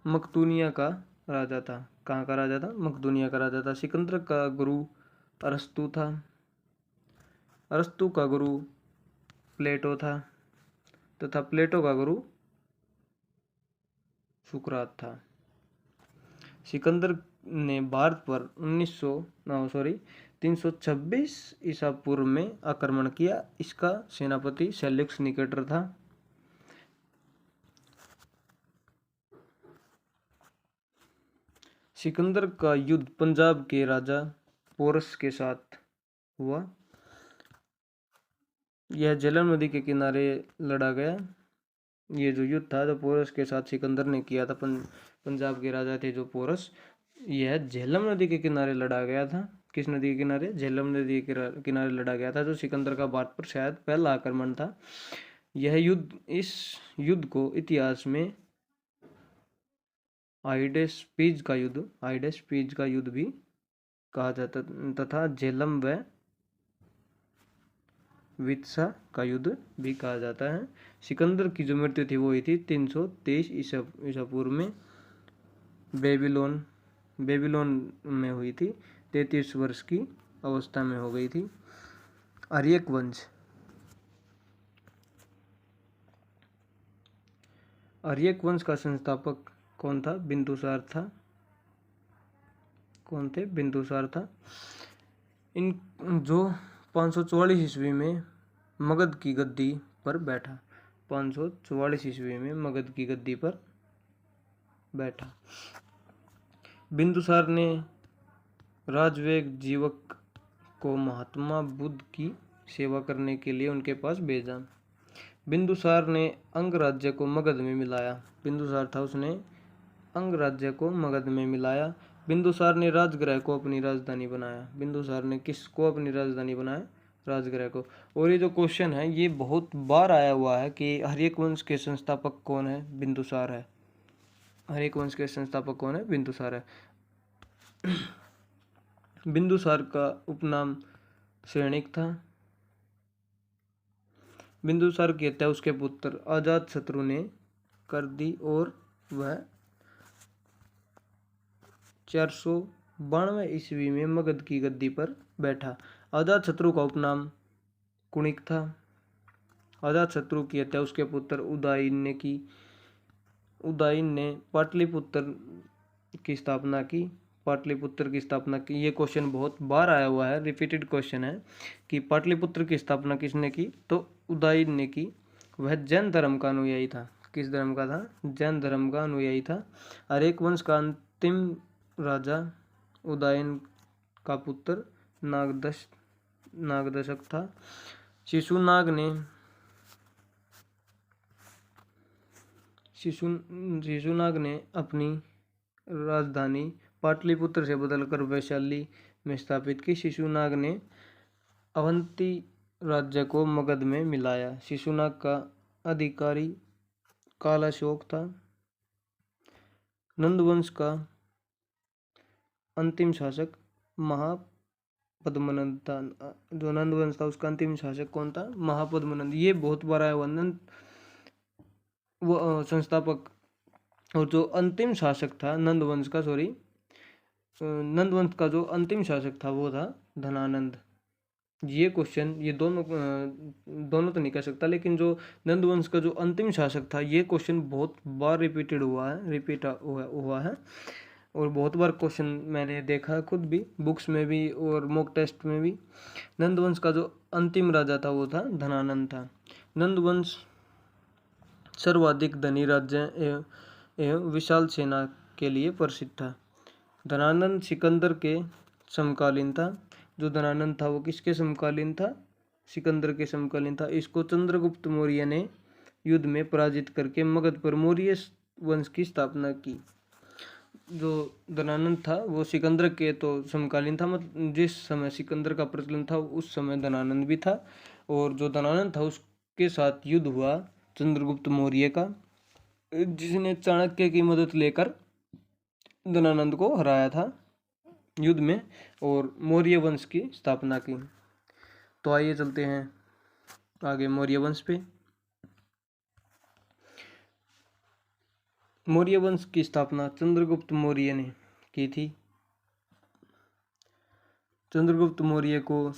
मकदूनिया का राजा था। कहाँ का राजा था? मकदूनिया का राजा था। सिकंदर का गुरु अरस्तु था। अरस्तु का गुरु प्लेटो था तथा प्लेटो का गुरु सुकरात था। सिकंदर ने भारत पर 326 ईसा पूर्व में आक्रमण किया। इसका सेनापति सेल्यूकस निकेटर था। सिकंदर का युद्ध पंजाब के राजा पोरस के साथ हुआ। यह झेलम नदी के किनारे लड़ा गया। ये जो युद्ध था जो पोरस के साथ सिकंदर ने किया था, पंजाब के राजा थे जो पोरस, यह झेलम नदी के किनारे लड़ा गया था। किस नदी के किनारे? झेलम नदी के किनारे लड़ा गया था, जो सिकंदर का भारत पर शायद पहला आक्रमण था। इस युद्ध को इतिहास में हाइडेस्पीज का युद्ध भी कहा जाता तथा झेलम व वित्सा का युद्ध भी कहा जाता है। सिकंदर की जो मृत्यु थी वो हुई थी 323 ईसा पूर्व में बेबीलोन में हुई थी। 33 वर्ष की अवस्था में हो गई थी। आर्यक वंश का संस्थापक कौन था? बिंदुसार था। कौन थे? बिंदुसार था। इन जो 544 ईस्वी में मगध की गद्दी पर बैठा। 544 ईस्वी में मगध की गद्दी पर बैठा। बिंदुसार ने राजवेग जीवक को महात्मा बुद्ध की सेवा करने के लिए उनके पास भेजा। बिंदुसार ने अंग राज्य को मगध में मिलाया। बिंदुसार था, उसने अंग राज्य को मगध में मिलाया। बिंदुसार ने राजगृह को अपनी राजधानी बनाया। बिंदुसार ने किसको अपनी राजधानी बनाया? राजगृह को। और ये जो क्वेश्चन है ये बहुत बार आया हुआ है कि हर्यक वंश के संस्थापक कौन है? बिंदुसार है। हर्यक वंश के संस्थापक कौन है? बिंदुसार है। बिंदुसार का उपनाम सैनिक था। बिंदुसार की हत्या उसके पुत्र अजातशत्रु ने कर दी और वह 492 ईस्वी में मगध की गद्दी पर बैठा। अजातशत्रु का उपनाम कुणिक था। अजातशत्रु की हत्या उसके पुत्र उदयन ने की। उदयन ने पाटलिपुत्र की स्थापना की। ये क्वेश्चन बहुत बार आया हुआ है, रिपीटेड क्वेश्चन है कि पाटलिपुत्र की स्थापना किसने की? तो उदयन ने की। वह जैन धर्म का अनुयायी था। किस धर्म का था? जैन धर्म का अनुयायी था। हर्यक वंश का अंतिम राजा उदयन का पुत्र नागदशक था। शिशुनाग ने अपनी राजधानी पाटलिपुत्र से बदलकर वैशाली में स्थापित की। शिशुनाग ने अवंती राज्य को मगध में मिलाया। शिशुनाग का अधिकारी कालाशोक था। नंदवंश का अंतिम शासक महापद्मनंद था। जो नंदवंश था उसका अंतिम शासक कौन था? महापद्मनंद। ये बहुत बार आया हुआ। वो संस्थापक और जो अंतिम शासक था नंदवंश का नंदवंश का जो अंतिम शासक था वो था धनानंद। ये क्वेश्चन ये दोनों तो नहीं कह सकता, लेकिन जो नंदवंश का जो अंतिम शासक था ये क्वेश्चन बहुत बार रिपीट हुआ है और बहुत बार क्वेश्चन मैंने देखा खुद भी, बुक्स में भी और मॉक टेस्ट में भी। नंदवंश का जो अंतिम राजा था वो था धनानंद था। नंदवंश सर्वाधिक धनी राज्य एवं विशाल सेना के लिए प्रसिद्ध था। धनानंद सिकंदर के समकालीन था। जो धनानंद था वो किसके समकालीन था? सिकंदर के समकालीन था। इसको चंद्रगुप्त मौर्य ने युद्ध में पराजित करके मगध पर मौर्य वंश की स्थापना की। जो धनानंद था वो सिकंदर के तो समकालीन था, मतलब जिस समय सिकंदर का प्रचलन था उस समय धनानंद भी था। और जो धनानंद था उसके साथ युद्ध हुआ चंद्रगुप्त मौर्य का, जिसने चाणक्य की मदद लेकर धनानंद को हराया था युद्ध में और मौर्य वंश की स्थापना की। तो आइए चलते हैं आगे मौर्य वंश पे। मौर्य वंश की स्थापना चंद्रगुप्त मौर्य ने की थी। चंद्रगुप्त मौर्य को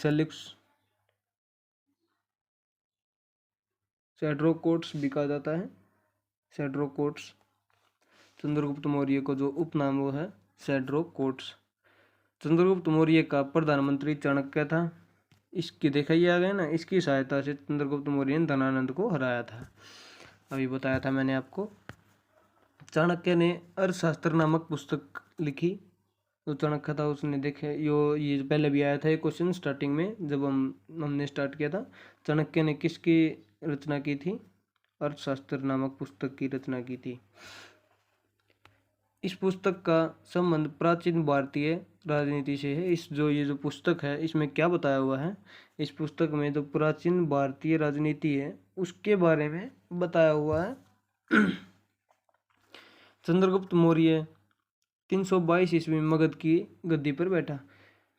सेड्रोकोट्स भी कहा जाता है। सेड्रोकोट्स। चंद्रगुप्त मौर्य को जो उपनाम वो है सेड्रोकोट्स। चंद्रगुप्त मौर्य का प्रधानमंत्री चाणक्य था। इसकी देखा ही आ गया ना, इसकी सहायता से चंद्रगुप्त मौर्य ने धनानंद को हराया था। अभी बताया था मैंने आपको। चाणक्य ने अर्थशास्त्र नामक पुस्तक लिखी। तो चाणक्य था उसने देखे ये पहले भी आया था ये क्वेश्चन स्टार्टिंग में जब हमने स्टार्ट किया था। चाणक्य ने किसकी रचना की थी? अर्थशास्त्र नामक पुस्तक की रचना की थी। इस पुस्तक का संबंध प्राचीन भारतीय राजनीति से है। ये जो पुस्तक है इसमें क्या बताया हुआ है? इस पुस्तक में जो प्राचीन भारतीय राजनीति है उसके बारे में बताया हुआ है। चंद्रगुप्त मौर्य 322 ईस्वी में मगध की गद्दी पर बैठा।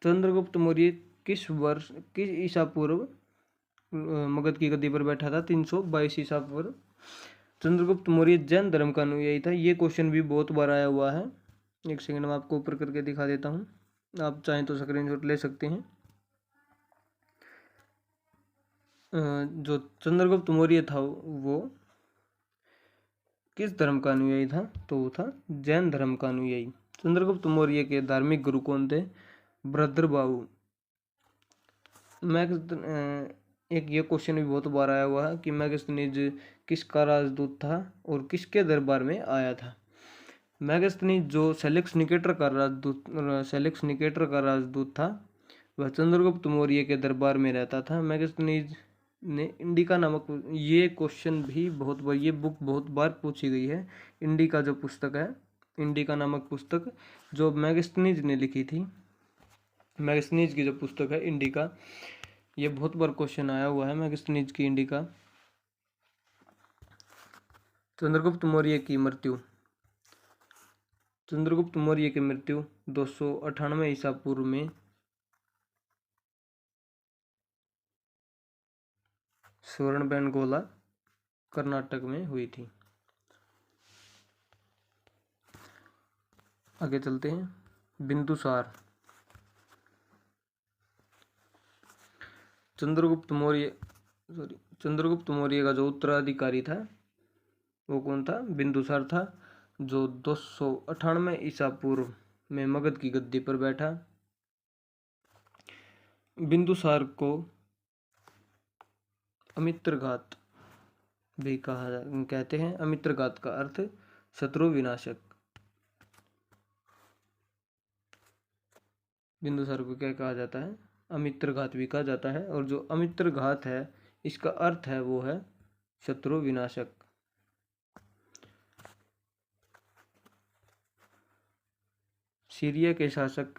चंद्रगुप्त मौर्य किस ईसा पूर्व मगध की गद्दी पर बैठा था? 322 ईसा पूर्व। चंद्रगुप्त मौर्य जैन धर्म का अनुयायी था। ये क्वेश्चन भी बहुत बार आया हुआ है। एक सेकंड में आपको ऊपर करके दिखा देता हूँ, आप चाहें तो स्क्रीनशॉट ले सकते हैं। जो चंद्रगुप्त मौर्य था वो किस धर्म का अनुयायी था? तो वो था जैन धर्म का अनुयायी। चंद्रगुप्त मौर्य के धार्मिक गुरु कौन थे? भद्रबाहु। एक ये क्वेश्चन भी बहुत बार आया हुआ है कि मेगास्थनीज किसका राजदूत था और किसके दरबार में आया था? मेगास्थनीज जो सेलेक्स निकेटर का राजदूत था वह चंद्रगुप्त मौर्य के दरबार में रहता था। मेगास्थनीज ने इंडिका नामक, ये क्वेश्चन भी ये बुक बहुत बार पूछी गई है। इंडिका जो पुस्तक है, इंडिका नामक पुस्तक जो मेगास्थनीज ने लिखी थी, मेगास्थनीज की जो पुस्तक है इंडिका, ये बहुत बार क्वेश्चन आया हुआ है मेगास्थनीज की इंडिका। चंद्रगुप्त मौर्य की मृत्यु। चंद्रगुप्त मौर्य की मृत्यु 298 ईसा पूर्व में श्रवणबेलगोला कर्नाटक में हुई थी। आगे चलते हैं। बिंदुसार। चंद्रगुप्त मौर्य का जो उत्तराधिकारी था वो कौन था? बिंदुसार था, जो 298 ईसा पूर्व में मगध की गद्दी पर बैठा। बिंदुसार को अमित्रघात भी कहते हैं। अमित्रघात का अर्थ शत्रु विनाशक। बिंदुसार को क्या कहा जाता है? अमित्रघात भी कहा जाता है। और जो अमित्रघात है इसका अर्थ है वो है शत्रु विनाशक। सीरिया के शासक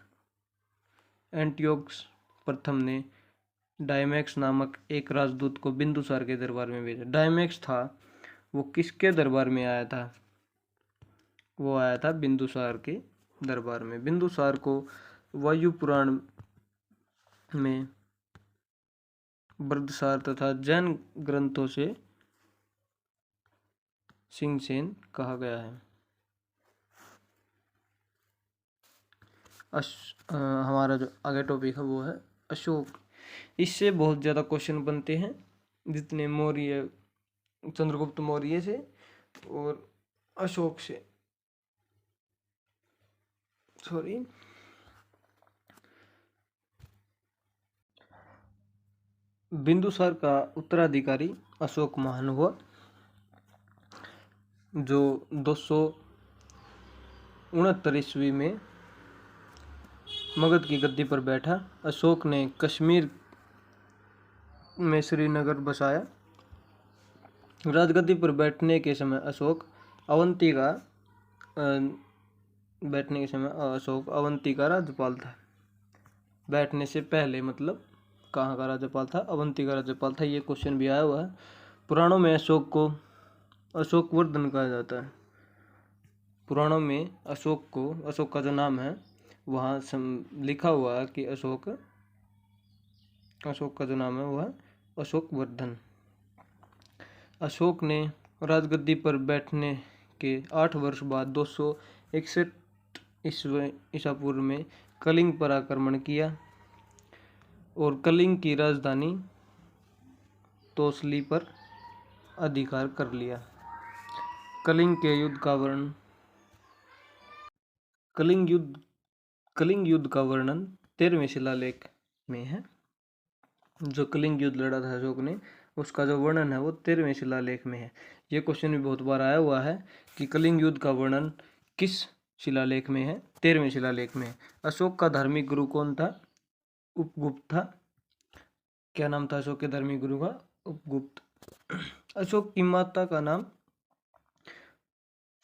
एंटियोकस प्रथम ने डायमैक्स नामक एक राजदूत को बिंदुसार के दरबार में भेजा। डायमैक्स था वो किसके दरबार में आया था? वो आया था बिंदुसार के दरबार में। बिंदुसार को वायु पुराण में बृहदसार तथा जैन ग्रंथों से सिंहसेन कहा गया है। हमारा जो आगे टॉपिक है वो है अशोक। इससे बहुत ज़्यादा क्वेश्चन बनते हैं, जितने मौर्य, चंद्रगुप्त मौर्य से और अशोक से, सॉरी, बिंदुसार का उत्तराधिकारी अशोक महान हुआ, जो 269 ईस्वी में मगध की गद्दी पर बैठा। अशोक ने कश्मीर में श्रीनगर बसाया। राजगद्दी पर बैठने के समय अशोक अवंती का राज्यपाल था। बैठने से पहले मतलब कहाँ का राज्यपाल था? अवंती का राज्यपाल था। ये क्वेश्चन भी आया हुआ है। पुराणों में अशोक को अशोकवर्धन कहा जाता है। पुराणों में अशोक का जो नाम है वहाँ लिखा हुआ है कि अशोक का जो नाम है वह अशोकवर्धन। अशोक ने राजगद्दी पर बैठने के 8 वर्ष बाद 261 ईसा पूर्व में कलिंग पर आक्रमण किया और कलिंग की राजधानी तोसली पर अधिकार कर लिया। कलिंग युद्ध का वर्णन 13वें शिलालेख में है। जो कलिंग युद्ध लड़ा था अशोक ने, उसका जो वर्णन है वो 13वें शिलालेख में है। ये क्वेश्चन भी बहुत बार आया हुआ है कि कलिंग युद्ध का वर्णन किस शिलालेख में है? 13वें शिलालेख में है। अशोक का धार्मिक गुरु कौन था? उपगुप्त था। क्या नाम था अशोक के धार्मिक गुरु का? उपगुप्त। अशोक की माता का नाम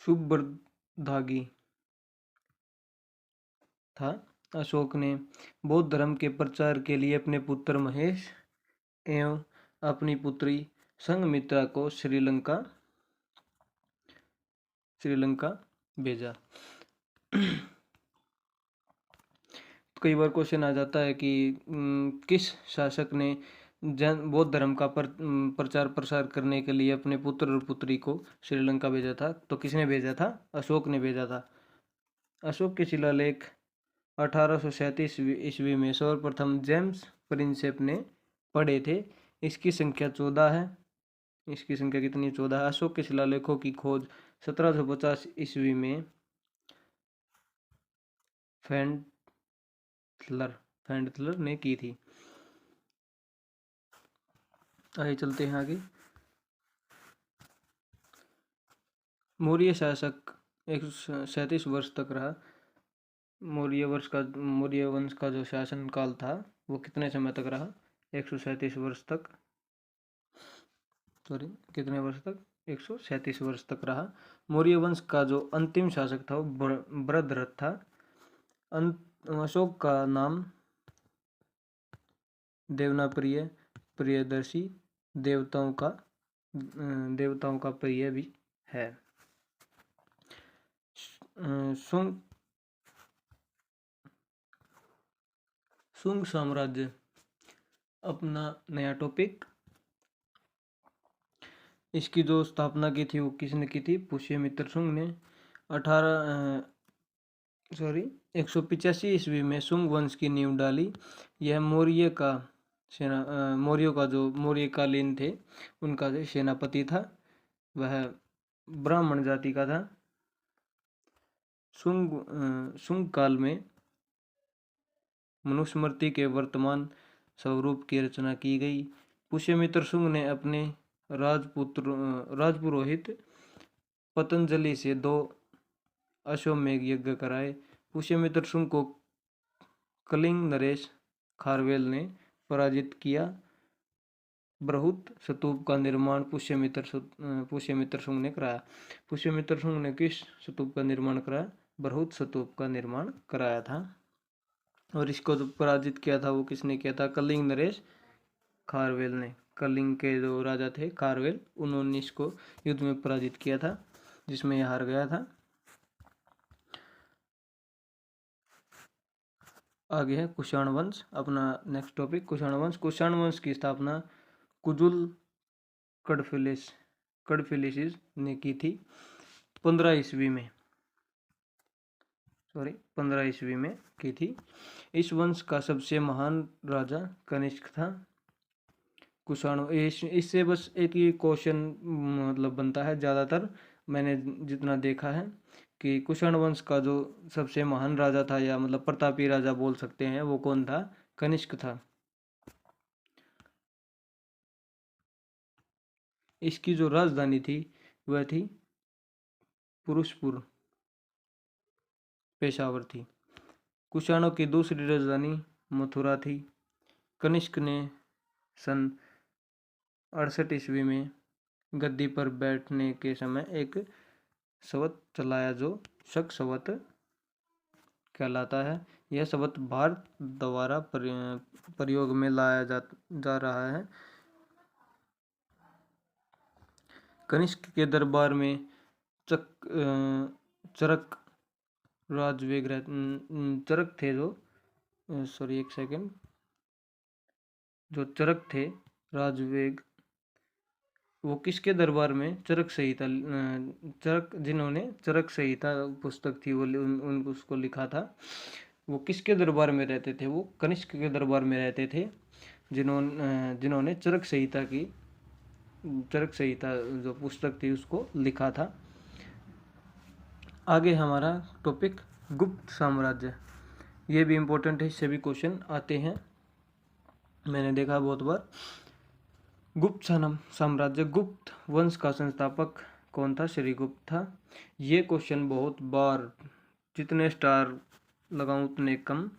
सुब्रधागी था। अशोक ने बौद्ध धर्म के प्रचार के लिए अपने पुत्र महेश एवं अपनी पुत्री संघमित्रा को श्रीलंका भेजा। कई बार क्वेश्चन आ जाता है कि किस शासक ने बौद्ध धर्म का प्रचार प्रसार करने के लिए अपने पुत्र और पुत्री को श्रीलंका भेजा था? तो किसने भेजा था? अशोक ने भेजा था। अशोक के शिलालेख 1837 ईस्वी में सर्वप्रथम जेम्स प्रिंसेप ने पढ़े थे। इसकी संख्या 14 है। इसकी संख्या कितनी? 14। अशोक के शिलालेखों की खोज 1750 ईस्वी में फैंडलर ने की थी। आइए चलते हैं आगे। मौर्य शासक 137 वर्ष तक रहा। मौर्य वंश का जो शासन काल था वो कितने समय तक रहा? 137 वर्ष तक। कितने वर्ष तक? 137 वर्ष तक रहा। मौर्य वंश का जो अंतिम शासक था वो बृहद्रथ था। अशोक का नाम देवनाप्रिय, प्रियदर्शी, देवताओं का प्रिय भी है। शुंग साम्राज्य अपना नया टॉपिक। इसकी जो स्थापना की थी वो किसने की थी? पुष्यमित्र शुंग ने। 185 ईस्वी में शुंग वंश की नींव डाली। यह मौर्यों का जो मौर्यकालीन थे उनका जो सेनापति था वह ब्राह्मण जाति का था। शुंग काल में मनुस्मृति के वर्तमान स्वरूप की रचना की गई। पुष्यमित्र शुंग ने अपने राजपुरोहित पतंजलि से 2 अश्वमेध यज्ञ कराए। पुष्यमित्र शुंग को कलिंग नरेश खारवेल ने पराजित किया। बृहत स्तूप का निर्माण पुष्यमित्र शुंग ने कराया। पुष्यमित्र शुंग ने किस स्तूप का निर्माण कराया? बृहद स्तूप का निर्माण कराया था। और इसको जो पराजित किया था वो किसने किया था? कलिंग नरेश खारवेल ने। कलिंग के जो राजा थे खारवेल, उन्होंने इसको युद्ध में पराजित किया था, जिसमें यह हार गया था। आगे है कुषाण वंश, अपना नेक्स्ट टॉपिक कुषाण वंश। कुषाण वंश की स्थापना कुजुल कडफिलिस ने की थी 15 ईस्वी में, 15 ईस्वी में की थी। इस वंश का सबसे महान राजा कनिष्क था। कुषाण, इससे बस एक ही क्वेश्चन मतलब बनता है ज़्यादातर, मैंने जितना देखा है, कि कुषाण वंश का जो सबसे महान राजा था, या मतलब प्रतापी राजा बोल सकते हैं, वो कौन था? कनिष्क था। इसकी जो राजधानी थी वह थी पुरुषपुर, पेशावर थी। कुषाणों की दूसरी राजधानी मथुरा थी। कनिष्क ने सन 68 ईस्वी में गद्दी पर बैठने के समय एक शब्द चलाया जो शक शब्द कहलाता है। यह शब्द भारत द्वारा प्रयोग में लाया जा रहा है। कनिष्क के दरबार में चरक राजवेग चरक थे जो एक सेकेंड, जो चरक थे राजवेग, वो किसके दरबार में चरक संहिता, चरक जिन्होंने चरक संहिता पुस्तक थी वो उन उसको लिखा था, वो किसके दरबार में रहते थे? वो कनिष्क के दरबार में रहते थे, जिन्होंने चरक संहिता जो पुस्तक थी उसको लिखा था। आगे हमारा टॉपिक गुप्त साम्राज्य। ये भी इम्पोर्टेंट है, इससे भी क्वेश्चन आते हैं, मैंने देखा बहुत बार। गुप्त साम्राज्य, गुप्त वंश का संस्थापक कौन था? श्रीगुप्त था। ये क्वेश्चन बहुत बार, जितने स्टार लगाऊं उतने कम,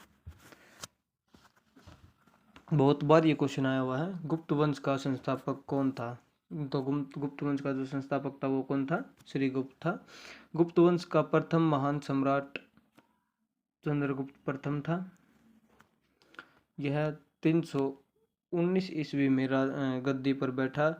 बहुत बार ये क्वेश्चन आया हुआ है। गुप्त वंश का संस्थापक कौन था? तो गुप्त वंश का जो संस्थापक था वो कौन था? श्रीगुप्त था। गुप्त वंश का प्रथम महान सम्राट चंद्रगुप्त प्रथम था। यह 319 ईस्वी में गद्दी पर बैठा।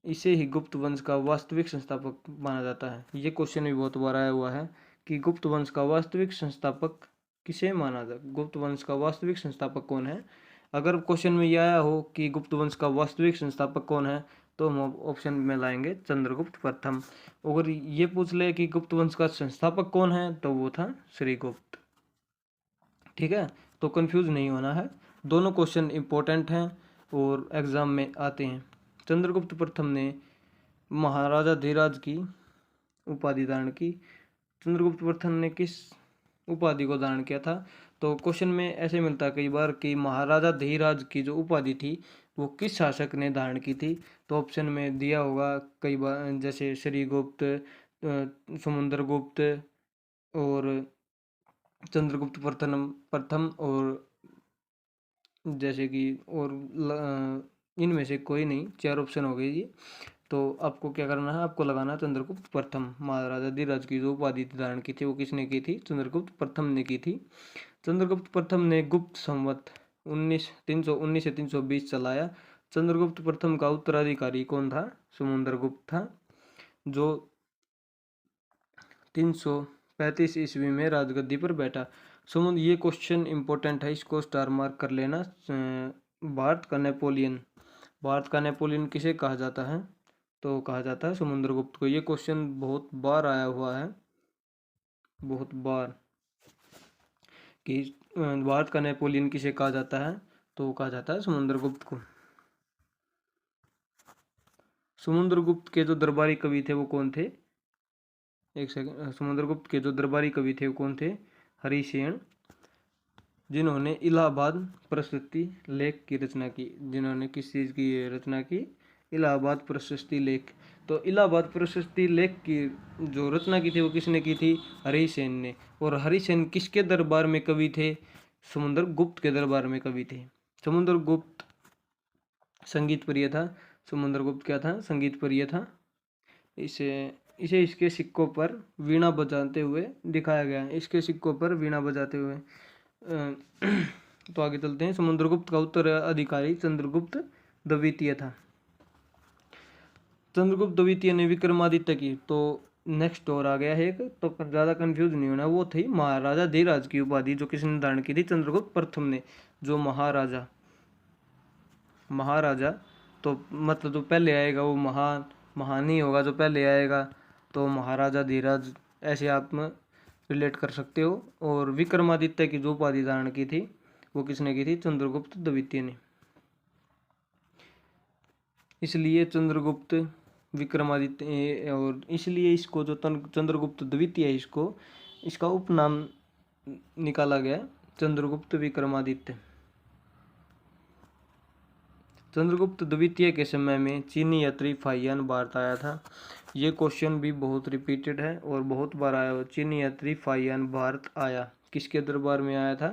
इसे ही गुप्त वंश का वास्तविक संस्थापक माना जाता है। ये क्वेश्चन भी बहुत बार आया हुआ है कि गुप्त वंश का वास्तविक संस्थापक किसे माना जाता? गुप्त वंश का वास्तविक संस्थापक कौन है? अगर क्वेश्चन में यह आया हो कि गुप्त वंश का वास्तविक संस्थापक कौन है, तो हम ऑप्शन में लाएंगे चंद्रगुप्त प्रथम। अगर ये पूछ ले कि गुप्त वंश का संस्थापक कौन है, तो वो था श्रीगुप्त। ठीक है, तो कंफ्यूज नहीं होना है, दोनों क्वेश्चन इंपॉर्टेंट हैं और एग्जाम में आते हैं। चंद्रगुप्त प्रथम ने महाराजा धीराज की उपाधि धारण की। चंद्रगुप्त प्रथम ने किस उपाधि को धारण किया था? तो क्वेश्चन में ऐसे मिलता है कई बार कि महाराजा धीराज की जो उपाधि थी वो किस शासक ने धारण की थी? तो ऑप्शन में दिया होगा कई बार, जैसे श्रीगुप्त, समुद्रगुप्त और चंद्रगुप्त प्रथम और जैसे कि, और इनमें से कोई नहीं, 4 ऑप्शन हो गए ये। तो आपको क्या करना है? आपको लगाना है चंद्रगुप्त प्रथम। महाराजा धीराज की जो उपाधि धारण की थी वो किसने की थी? चंद्रगुप्त प्रथम ने की थी। चंद्रगुप्त प्रथम ने गुप्त संवत 319 से 320 चलाया। चंद्रगुप्त प्रथम का उत्तराधिकारी कौन था? समुद्रगुप्त था, जो 335 ईस्वी में राजगद्दी पर बैठा। ये क्वेश्चन इंपॉर्टेंट है, इसको स्टार मार्क कर लेना। भारत का नेपोलियन किसे कहा जाता है? तो कहा जाता है समुद्रगुप्त को। ये क्वेश्चन बहुत बार आया हुआ है, बहुत बार, कि भारत का नेपोलियन किसे कहा जाता है? तो कहा जाता है समुद्रगुप्त को। समुद्रगुप्त के जो दरबारी कवि थे वो कौन थे? एक सेकंड, समुद्रगुप्त के जो दरबारी कवि थे वो कौन थे? हरिसेन, जिन्होंने इलाहाबाद प्रशस्ति लेख की रचना की। जिन्होंने किस चीज़ की रचना की? इलाहाबाद प्रशस्ति लेख। तो इलाहाबाद प्रशस्ति लेख की जो रचना की थी वो किसने की थी? हरिसेन ने। और हरिसेन किसके दरबार में कवि थे? समुद्रगुप्त के दरबार में कवि थे। समुद्रगुप्त संगीत प्रिय था। समुद्रगुप्त क्या था? संगीत प्रिय था। इसे इसे इसके सिक्कों पर वीणा बजाते हुए दिखाया गया है। इसके सिक्कों पर वीणा बजाते हुए तो आगे चलते हैं। समुद्रगुप्त का उत्तराधिकारी चंद्रगुप्त द्वितीय था। चंद्रगुप्त द्वितीय ने विक्रमादित्य की, तो नेक्स्ट और आ गया है एक, तो ज़्यादा कंफ्यूज नहीं होना, वो थी महाराजा धीराज की उपाधि, जो किसने धारण की थी? चंद्रगुप्त प्रथम ने। जो महाराजा, महाराजा तो मतलब जो पहले आएगा वो महान, महान ही होगा जो पहले आएगा, तो महाराजा धीराज ऐसे आप में रिलेट कर सकते हो। और विक्रमादित्य की जो उपाधि धारण की थी वो किसने की थी? चंद्रगुप्त द्वितीय ने। इसलिए चंद्रगुप्त विक्रमादित्य, और इसलिए इसको जो चंद्रगुप्त द्वितीय है, इसको इसका उपनाम निकाला गया चंद्रगुप्त विक्रमादित्य। चंद्रगुप्त द्वितीय के समय में चीनी यात्री फाहियान भारत आया था। ये क्वेश्चन भी बहुत रिपीटेड है और बहुत बार आया हो। चीनी यात्री फाहियान भारत आया, किसके दरबार में आया था?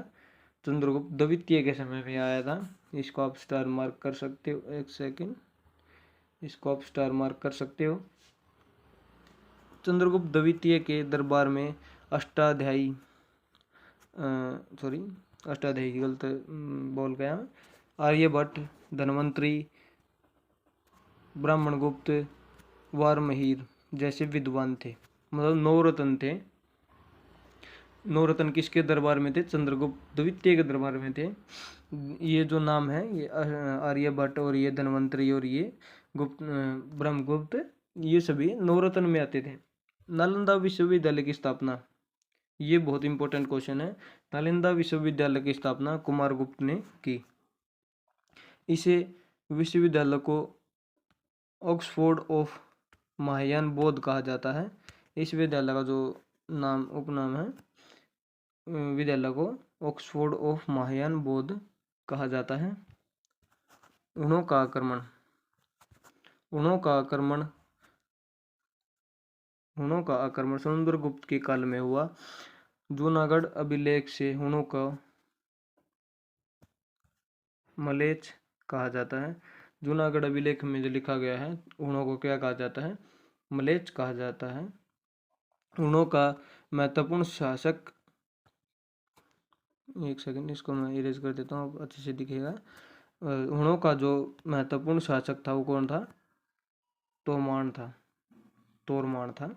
चंद्रगुप्त द्वितीय के समय में आया था। इसको आप स्टार मार्क कर सकते हो, एक सेकेंड, इसको आप स्टार मार्क कर सकते हो। चंद्रगुप्त द्वितीय के दरबार में अष्टाध्यायी, सॉरी अष्टाध्यायी की गलत बोल गया, आर्यभट्ट, धन्वंतरी, ब्राह्मणगुप्त, वारमहीर जैसे विद्वान थे, मतलब नवरत्न थे। नवरत्न किसके दरबार में थे? चंद्रगुप्त द्वितीय के दरबार में थे। ये जो नाम है, ये आर्यभट्ट और ये धन्वंतरी और ये गुप्त, ब्रह्मगुप्त, ये सभी नवरत्न में आते थे। नालंदा विश्वविद्यालय की स्थापना, ये बहुत इंपॉर्टेंट क्वेश्चन है। नालंदा विश्वविद्यालय की स्थापना कुमारगुप्त ने की। इसे विश्वविद्यालय को ऑक्सफोर्ड ऑफ महायान बौद्ध कहा जाता है। इस विद्यालय का जो नाम, उपनाम है, विद्यालय को ऑक्सफोर्ड ऑफ महायान बौद्ध कहा जाता है। उन्हों का आक्रमण, उन्हों का आक्रमण, हुणों का आक्रमण समुद्रगुप्त के काल में हुआ। जूनागढ़ अभिलेख से हुणों का मलेच्छ कहा जाता है। जूनागढ़ अभिलेख में जो लिखा गया है, हुणों को क्या कहा जाता है? मलेच्छ कहा जाता है। हुणों का महत्वपूर्ण शासक, एक सेकंड, इसको मैं इरेज कर देता हूँ, अच्छे से दिखेगा। हुणों का जो महत्वपूर्ण शासक था वो कौन था? तोरमान था, तोरमान था।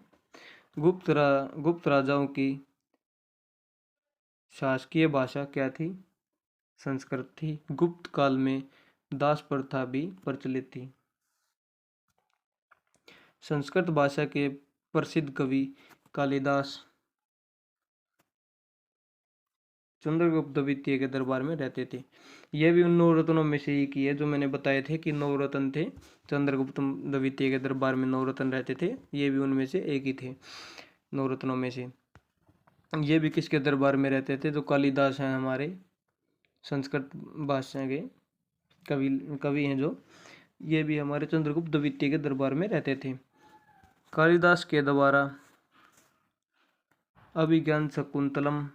गुप्त राजाओं की शासकीय भाषा क्या थी? संस्कृत थी। गुप्त काल में दास प्रथा भी प्रचलित थी। संस्कृत भाषा के प्रसिद्ध कवि कालिदास चंद्रगुप्त द्वितीय के दरबार में रहते थे। यह भी उन नवरत्नों में से एक ही है जो मैंने बताए थे कि नवरत्न थे। चंद्रगुप्त द्वितीय के दरबार में नवरत्न रहते थे, ये भी उनमें से एक ही थे नवरत्नों में से। ये भी किसके दरबार में रहते थे? जो कालिदास हैं हमारे संस्कृत भाषा के कवि हैं, जो ये भी हमारे चंद्रगुप्त द्वितीय के दरबार में रहते थे। कालिदास के द्वारा अभिज्ञान शकुंतलम,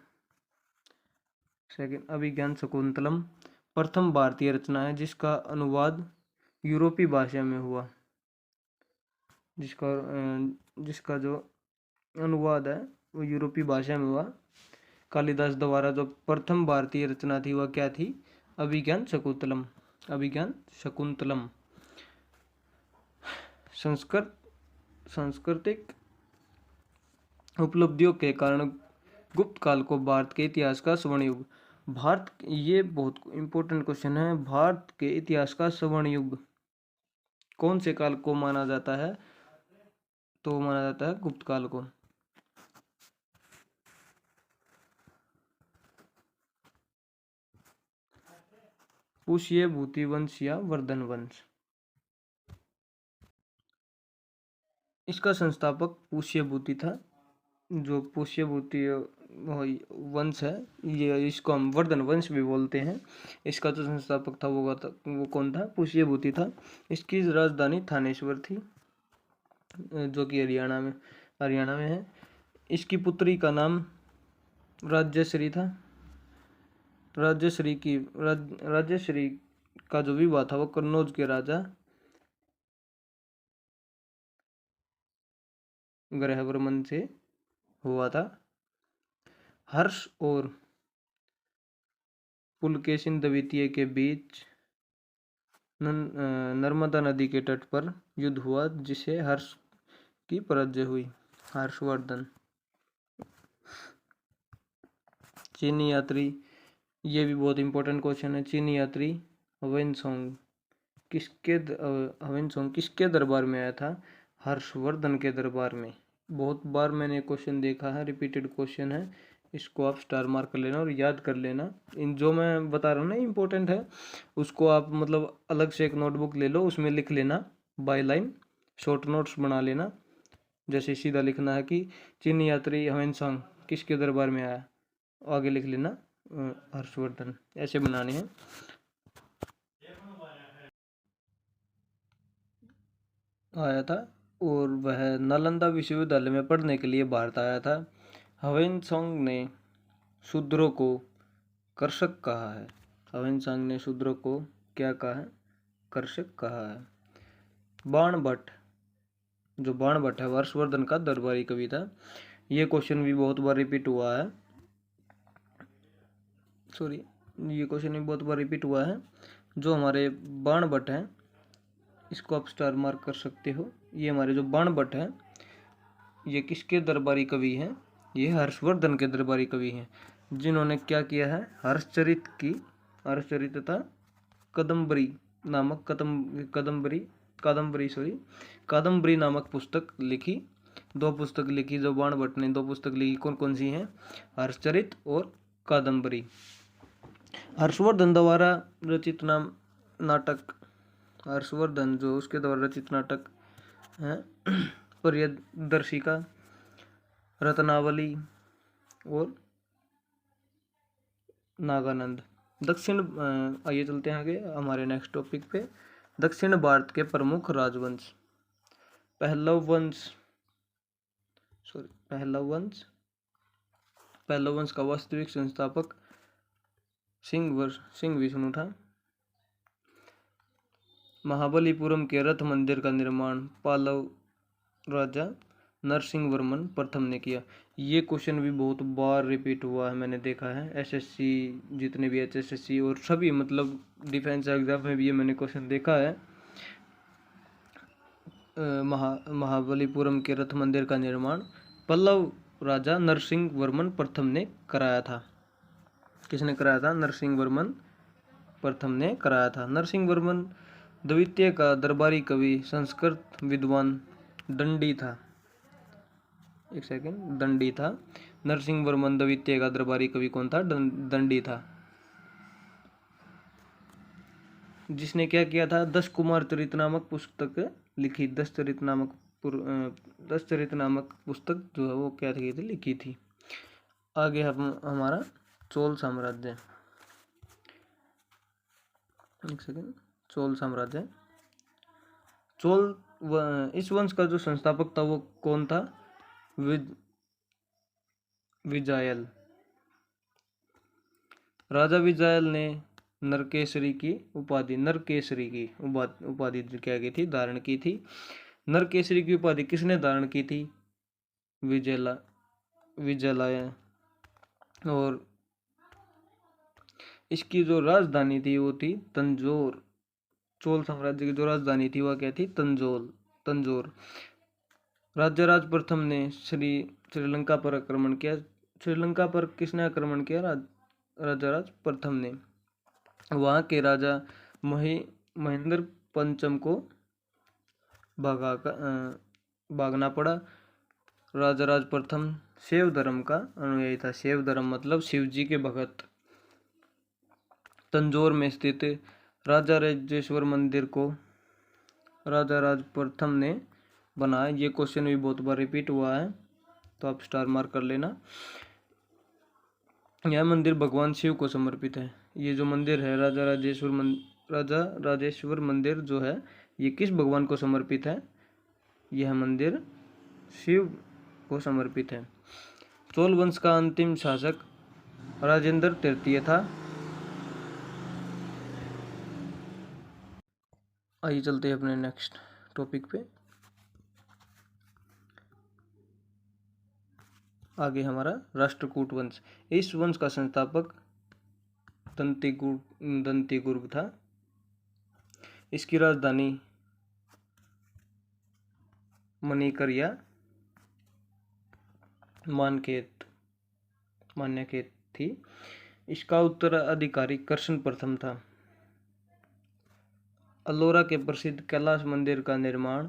सेकंड, अभिज्ञान शकुंतलम प्रथम भारतीय रचना है जिसका अनुवाद यूरोपीय भाषा में हुआ। जिसका जो अनुवाद है वो यूरोपीय भाषा में हुआ। कालिदास द्वारा जो प्रथम भारतीय रचना थी वह क्या थी? अभिज्ञान शकुंतलम, अभिज्ञान शकुंतलम। सांस्कृतिक उपलब्धियों के कारण गुप्त काल को भारत के इतिहास का स्वर्ण युग, भारत, ये बहुत इंपॉर्टेंट क्वेश्चन है। भारत के इतिहास का स्वर्ण युग कौन से काल को माना जाता है? तो माना जाता है गुप्त काल को। पुष्य भूति वंश या वर्धन वंश, इसका संस्थापक पुष्यभूति था। जो पुष्यभूति वंश है, ये इसको हम वर्धन वंश भी बोलते हैं। इसका जो संस्थापक था वो कौन था? पुष्यभूति था। इसकी राजधानी थानेश्वर थी, जो कि हरियाणा में है। इसकी पुत्री का नाम राज्यश्री था। राज्यश्री का जो विवाह था वो कन्नौज के राजा ग्रहवर्मन से हुआ था। हर्ष और पुलकेशिन द्वितीय के बीच नर्मदा नदी के तट पर युद्ध हुआ, जिसे हर्ष की पराजय हुई। हर्षवर्धन। चीनी यात्री, ये भी बहुत इंपॉर्टेंट क्वेश्चन है। चीनी यात्री ह्वेनसांग किसके दरबार में आया था? हर्षवर्धन के दरबार में। बहुत बार मैंने क्वेश्चन देखा है, रिपीटेड क्वेश्चन है, इसको आप स्टार मार्क कर लेना और याद कर लेना। इन जो मैं बता रहा हूँ ना इंपॉर्टेंट है, उसको आप मतलब अलग से एक नोटबुक ले लो, उसमें लिख लेना बाय लाइन, शॉर्ट नोट्स बना लेना। जैसे सीधा लिखना है कि चीनी यात्री ह्वेनसांग किसके दरबार में आया, आगे लिख लेना हर्षवर्धन, ऐसे बनाने हैं। आया था और वह नालंदा विश्वविद्यालय में पढ़ने के लिए भारत आया था। ह्वेनसांग ने शूद्रों को कर्षक कहा है। ह्वेनसांग ने शूद्रों को क्या कहा है? कर्षक कहा है। बाण भट्ट, जो बाण भट्ट है हर्षवर्धन का दरबारी कवि था। ये क्वेश्चन भी बहुत बार रिपीट हुआ है, ये क्वेश्चन भी बहुत बार रिपीट हुआ है। जो हमारे बाण भट्ट हैं, इसको आप स्टार मार्क कर सकते हो। ये हमारे जो बाण भट्ट हैं, ये किसके दरबारी कवि हैं? ये हर्षवर्धन के दरबारी कवि हैं, जिन्होंने क्या किया है? हर्षचरित तथा कादम्बरी नामक कादम्बरी नामक पुस्तक लिखी। दो पुस्तक लिखी जो बाण भट्ट ने, दो पुस्तक लिखी, कौन कौन सी हैं? हर्षचरित और कादम्बरी। हर्षवर्धन द्वारा रचित नाटक, हर्षवर्धन जो उसके द्वारा रचित नाटक है प्रियदर्शिका, रत्नावली और नागानंद। आइए चलते हैं आगे हमारे नेक्स्ट टॉपिक पे। दक्षिण भारत के प्रमुख राजवंश। पहलव वंश का वास्तविक संस्थापक सिंह विष्णु था। महाबलीपुरम के रथ मंदिर का निर्माण पल्लव राजा नरसिंह वर्मन प्रथम ने किया। ये क्वेश्चन भी बहुत बार रिपीट हुआ है, मैंने देखा है। एसएससी, जितने भी एचएसएससी और सभी मतलब डिफेंस एग्जाम में भी ये मैंने क्वेश्चन देखा है। महाबलीपुरम के रथ मंदिर का निर्माण पल्लव राजा नरसिंह वर्मन प्रथम ने कराया था। किसने कराया था? नरसिंह वर्मन प्रथम ने कराया था। नरसिंह वर्मन द्वितीय का दरबारी कवि संस्कृत विद्वान दंडी था। दंडी था। नरसिंह वर्मन द्वितीय का दरबारी कवि कौन था? दंडी था, जिसने क्या किया था? 10 कुमार चरित नामक पुस्तक लिखी। 10 चरित नामक पुस्तक जो है वो क्या थी? लिखी थी। आगे हम हमारा चोल साम्राज्य। चोल साम्राज्य। इस वंश का जो संस्थापक था वो कौन था? विजायल। राजा विजायल ने नरकेसरी की उपाधि क्या की थी? धारण की थी। नरकेसरी की उपाधि किसने धारण की थी? विजयलाय। और इसकी जो राजधानी थी वो थी तंजौर। चोल साम्राज्य की जो राजधानी थी वह क्या थी? तंजौर। राजाराज प्रथम ने श्रीलंका पर आक्रमण किया। श्रीलंका पर किसने आक्रमण किया? राजाराज प्रथम ने। वहां के राजा महेंद्र पंचम को भागना पड़ा। राजाराज प्रथम शैव धर्म का अनुयायी था। शैव धर्म मतलब शिव जी के भगत। तंजौर में स्थित राजा राजेश्वर मंदिर को राजाराज प्रथम ने बनाया। ये क्वेश्चन भी बहुत बार रिपीट हुआ है, तो आप स्टार मार्क कर लेना। यह मंदिर भगवान शिव को समर्पित है। ये जो मंदिर है राजा राजेश्वर मंदिर जो है, ये किस भगवान को समर्पित है? यह मंदिर शिव को समर्पित है। चोल वंश का अंतिम शासक राजेंद्र तृतीय था। आइए चलते हैं अपने नेक्स्ट टॉपिक पे। आगे हमारा राष्ट्रकूट वंश। इस वंश का संस्थापक दंतिगुर्ग था। इसकी राजधानी मणिकर या मान्यकेत थी। इसका उत्तराधिकारी कृष्ण प्रथम था। अल्लोरा के प्रसिद्ध कैलाश मंदिर का निर्माण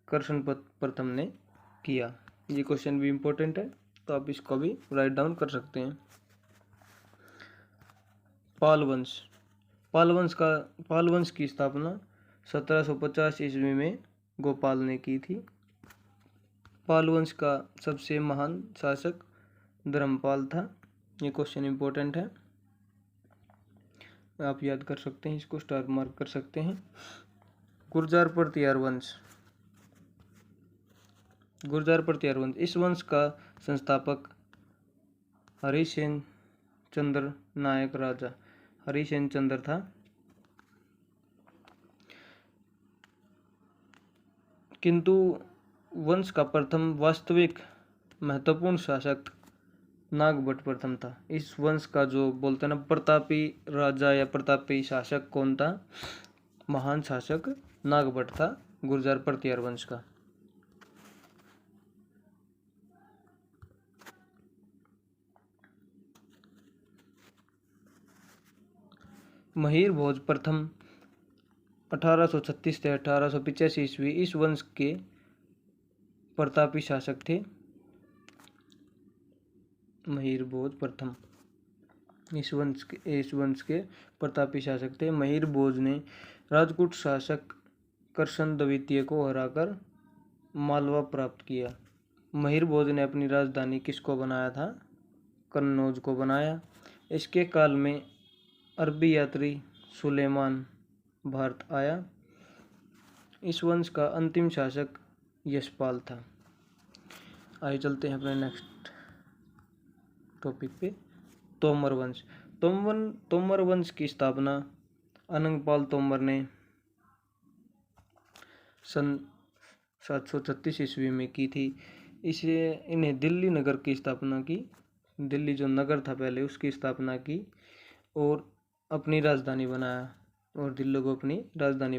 कृष्ण प्रथम ने किया। ये क्वेश्चन भी इम्पोर्टेंट है, तो आप इसको भी राइट डाउन कर सकते हैं। पाल वंश की स्थापना 1750 ईस्वी में गोपाल ने की थी। पाल वंश का सबसे महान शासक धर्मपाल था। ये क्वेश्चन इम्पोर्टेंट है, आप याद कर सकते हैं, इसको स्टार मार्क कर सकते हैं। गुर्जर प्रतिहार वंश। इस वंश का संस्थापक हरिसेन चंद्र नायक राजा हरिसेन चंद्र था। किंतु वंश का प्रथम वास्तविक महत्वपूर्ण शासक नागभट्ट प्रथम था। इस वंश का जो बोलते हैं ना प्रतापी राजा या प्रतापी शासक कौन था? महान शासक नागभट्ट था गुर्जर प्रतिहार वंश का। महिर भोज प्रथम 1836 से 1885 ईस्वी इस वंश के प्रतापी शासक थे। महिर भोज प्रथम इस वंश के प्रतापी शासक थे। महिर भोज ने राजपूत शासक कृष्ण द्वितीय को हराकर मालवा प्राप्त किया। महिर भोज ने अपनी राजधानी किसको बनाया था? कन्नौज को बनाया। इसके काल में अरबी यात्री सुलेमान भारत आया। इस वंश का अंतिम शासक यशपाल था। आइए चलते हैं अपने नेक्स्ट टॉपिक पे, तोमर वंश। तोमर वंश की स्थापना अनंगपाल तोमर ने सन 736 ईस्वी में की थी। इन्हें दिल्ली नगर की स्थापना की। दिल्ली जो नगर था पहले उसकी स्थापना की और अपनी राजधानी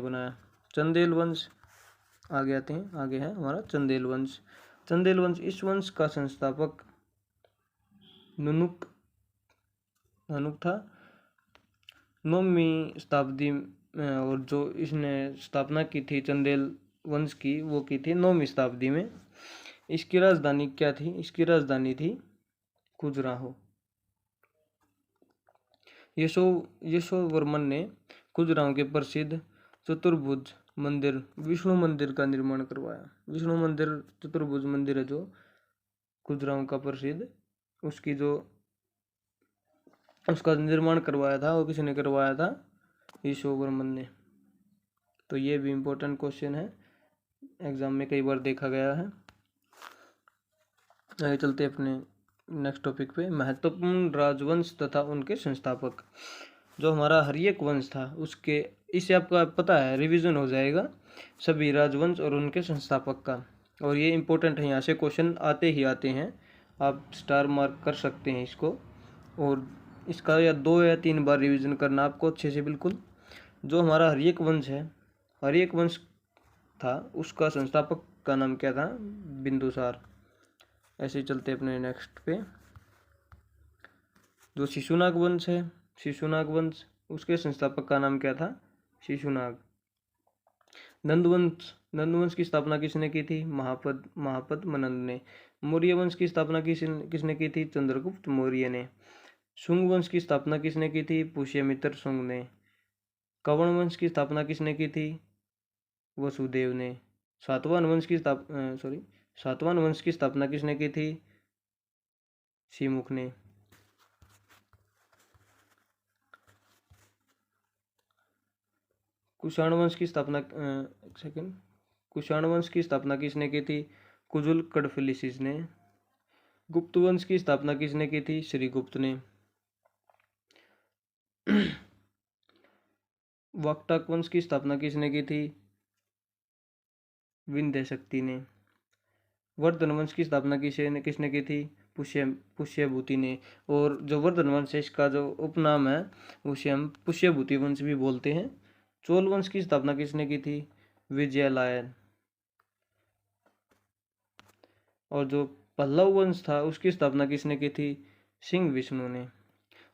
बनाया। चंदेल वंश आगे आते हैं। आगे है हमारा चंदेल वंश। इस वंश का संस्थापक नुनुक था। 9वीं शताब्दी और जो इसने स्थापना की थी चंदेल वंश की, वो की थी 9वीं शताब्दी में। इसकी राजधानी क्या थी? इसकी राजधानी थी खजुराहो। यशोवर्मन ने खजुराहो के प्रसिद्ध चतुर्भुज मंदिर विष्णु मंदिर का निर्माण करवाया। विष्णु मंदिर चतुर्भुज मंदिर है जो खजुराहो का प्रसिद्ध, उसका निर्माण करवाया था। वो किसने करवाया था? यशोवर्मन ने। तो ये भी इम्पोर्टेंट क्वेश्चन है, एग्जाम में कई बार देखा गया है। आगे चलते अपने नेक्स्ट टॉपिक पे, महत्वपूर्ण राजवंश तथा उनके संस्थापक। जो हमारा हर्यक वंश था उसके, इससे आपका पता है रिवीजन हो जाएगा सभी राजवंश और उनके संस्थापक का, और ये इम्पोर्टेंट है, यहाँ से क्वेश्चन आते ही आते हैं, आप स्टार मार्क कर सकते हैं इसको। और इसका या 2 या 3 बार रिवीजन करना आपको अच्छे से बिल्कुल। जो हमारा हर्यक वंश है, हर्यक वंश था, उसका संस्थापक का नाम क्या था? बिंदुसार। ऐसे ही चलते अपने नेक्स्ट पे। जो शिशुनाग वंश है, शिशुनाग वंश, उसके संस्थापक का नाम क्या था? शिशुनाग। नंदवंश की स्थापना किसने की थी? महापद्मनंद ने। मौर्य वंश की स्थापना किसने की थी? चंद्रगुप्त मौर्य ने। शुंग वंश की स्थापना किसने की थी? पुष्यमित्र शुंग ने। कवण वंश की स्थापना किसने की थी? वसुदेव ने। सातवाहन वंश की स्थापना किसने की थी? सिमुख ने। कुषाण वंश की स्थापना किसने की थी? कुजुल कडफिलिसिस ने। गुप्त वंश की स्थापना किसने की थी? श्रीगुप्त ने। वाकटाक वंश की स्थापना किसने की थी? विंध्य शक्ति ने। वर्धन वंश की स्थापना किसने की थी? पुष्यभूति ने। और जो वर्धन वंश है इसका जो उपनाम है उसे हम पुष्यभूति वंश भी बोलते हैं। चोल वंश की स्थापना किसने की थी? विजयालयन। और जो पल्लव वंश था उसकी स्थापना किसने की थी? सिंह विष्णु ने।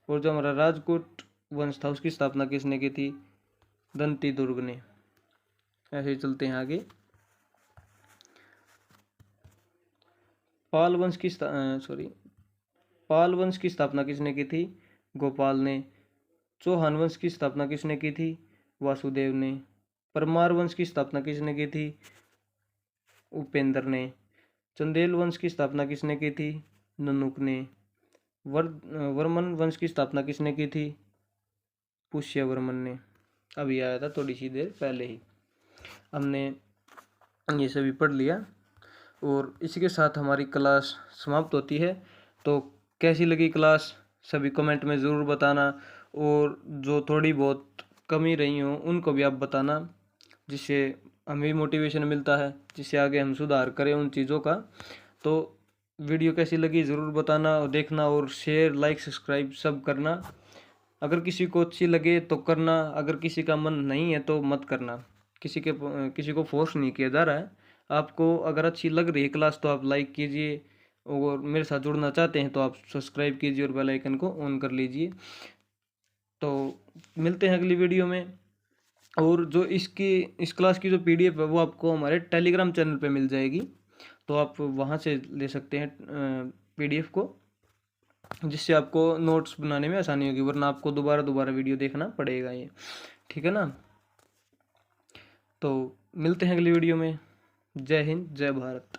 और जो हमारा राजकोट वंश था उसकी स्थापना किसने की थी? दंती दुर्ग ने। ऐसे ही चलते हैं आगे। पाल वंश की पाल वंश की स्थापना किसने की थी? गोपाल ने। चौहान वंश की स्थापना किसने की थी? वासुदेव ने। परमार वंश की स्थापना किसने की थी? उपेंद्र ने। चंदेल वंश की स्थापना किसने की थी? ननुक ने। वर्मन वंश की स्थापना किसने की थी? पुष्यवर्मन ने। अभी आया था थोड़ी सी देर पहले ही। हमने ये सभी पढ़ लिया और इसी के साथ हमारी क्लास समाप्त होती है। तो कैसी लगी क्लास सभी कमेंट में ज़रूर बताना, और जो थोड़ी बहुत कमी रही हो उनको भी आप बताना, जिससे हमें भी मोटिवेशन मिलता है, जिससे आगे हम सुधार करें उन चीज़ों का। तो वीडियो कैसी लगी ज़रूर बताना और देखना, और शेयर लाइक सब्सक्राइब सब करना। अगर किसी को अच्छी लगे तो करना, अगर किसी का मन नहीं है तो मत करना। किसी को फोर्स नहीं किया जा रहा है। आपको अगर अच्छी लग रही है क्लास तो आप लाइक कीजिए, और मेरे साथ जुड़ना चाहते हैं तो आप सब्सक्राइब कीजिए और बेल आइकन को ऑन कर लीजिए। तो मिलते हैं अगली वीडियो में। और जो इस क्लास की जो पीडीएफ है वो आपको हमारे टेलीग्राम चैनल पे मिल जाएगी, तो आप वहाँ से ले सकते हैं पीडीएफ को, जिससे आपको नोट्स बनाने में आसानी होगी, वरना आपको दोबारा दोबारा वीडियो देखना पड़ेगा ये। ठीक है ना? तो मिलते हैं अगली वीडियो में। जय हिंद, जय भारत।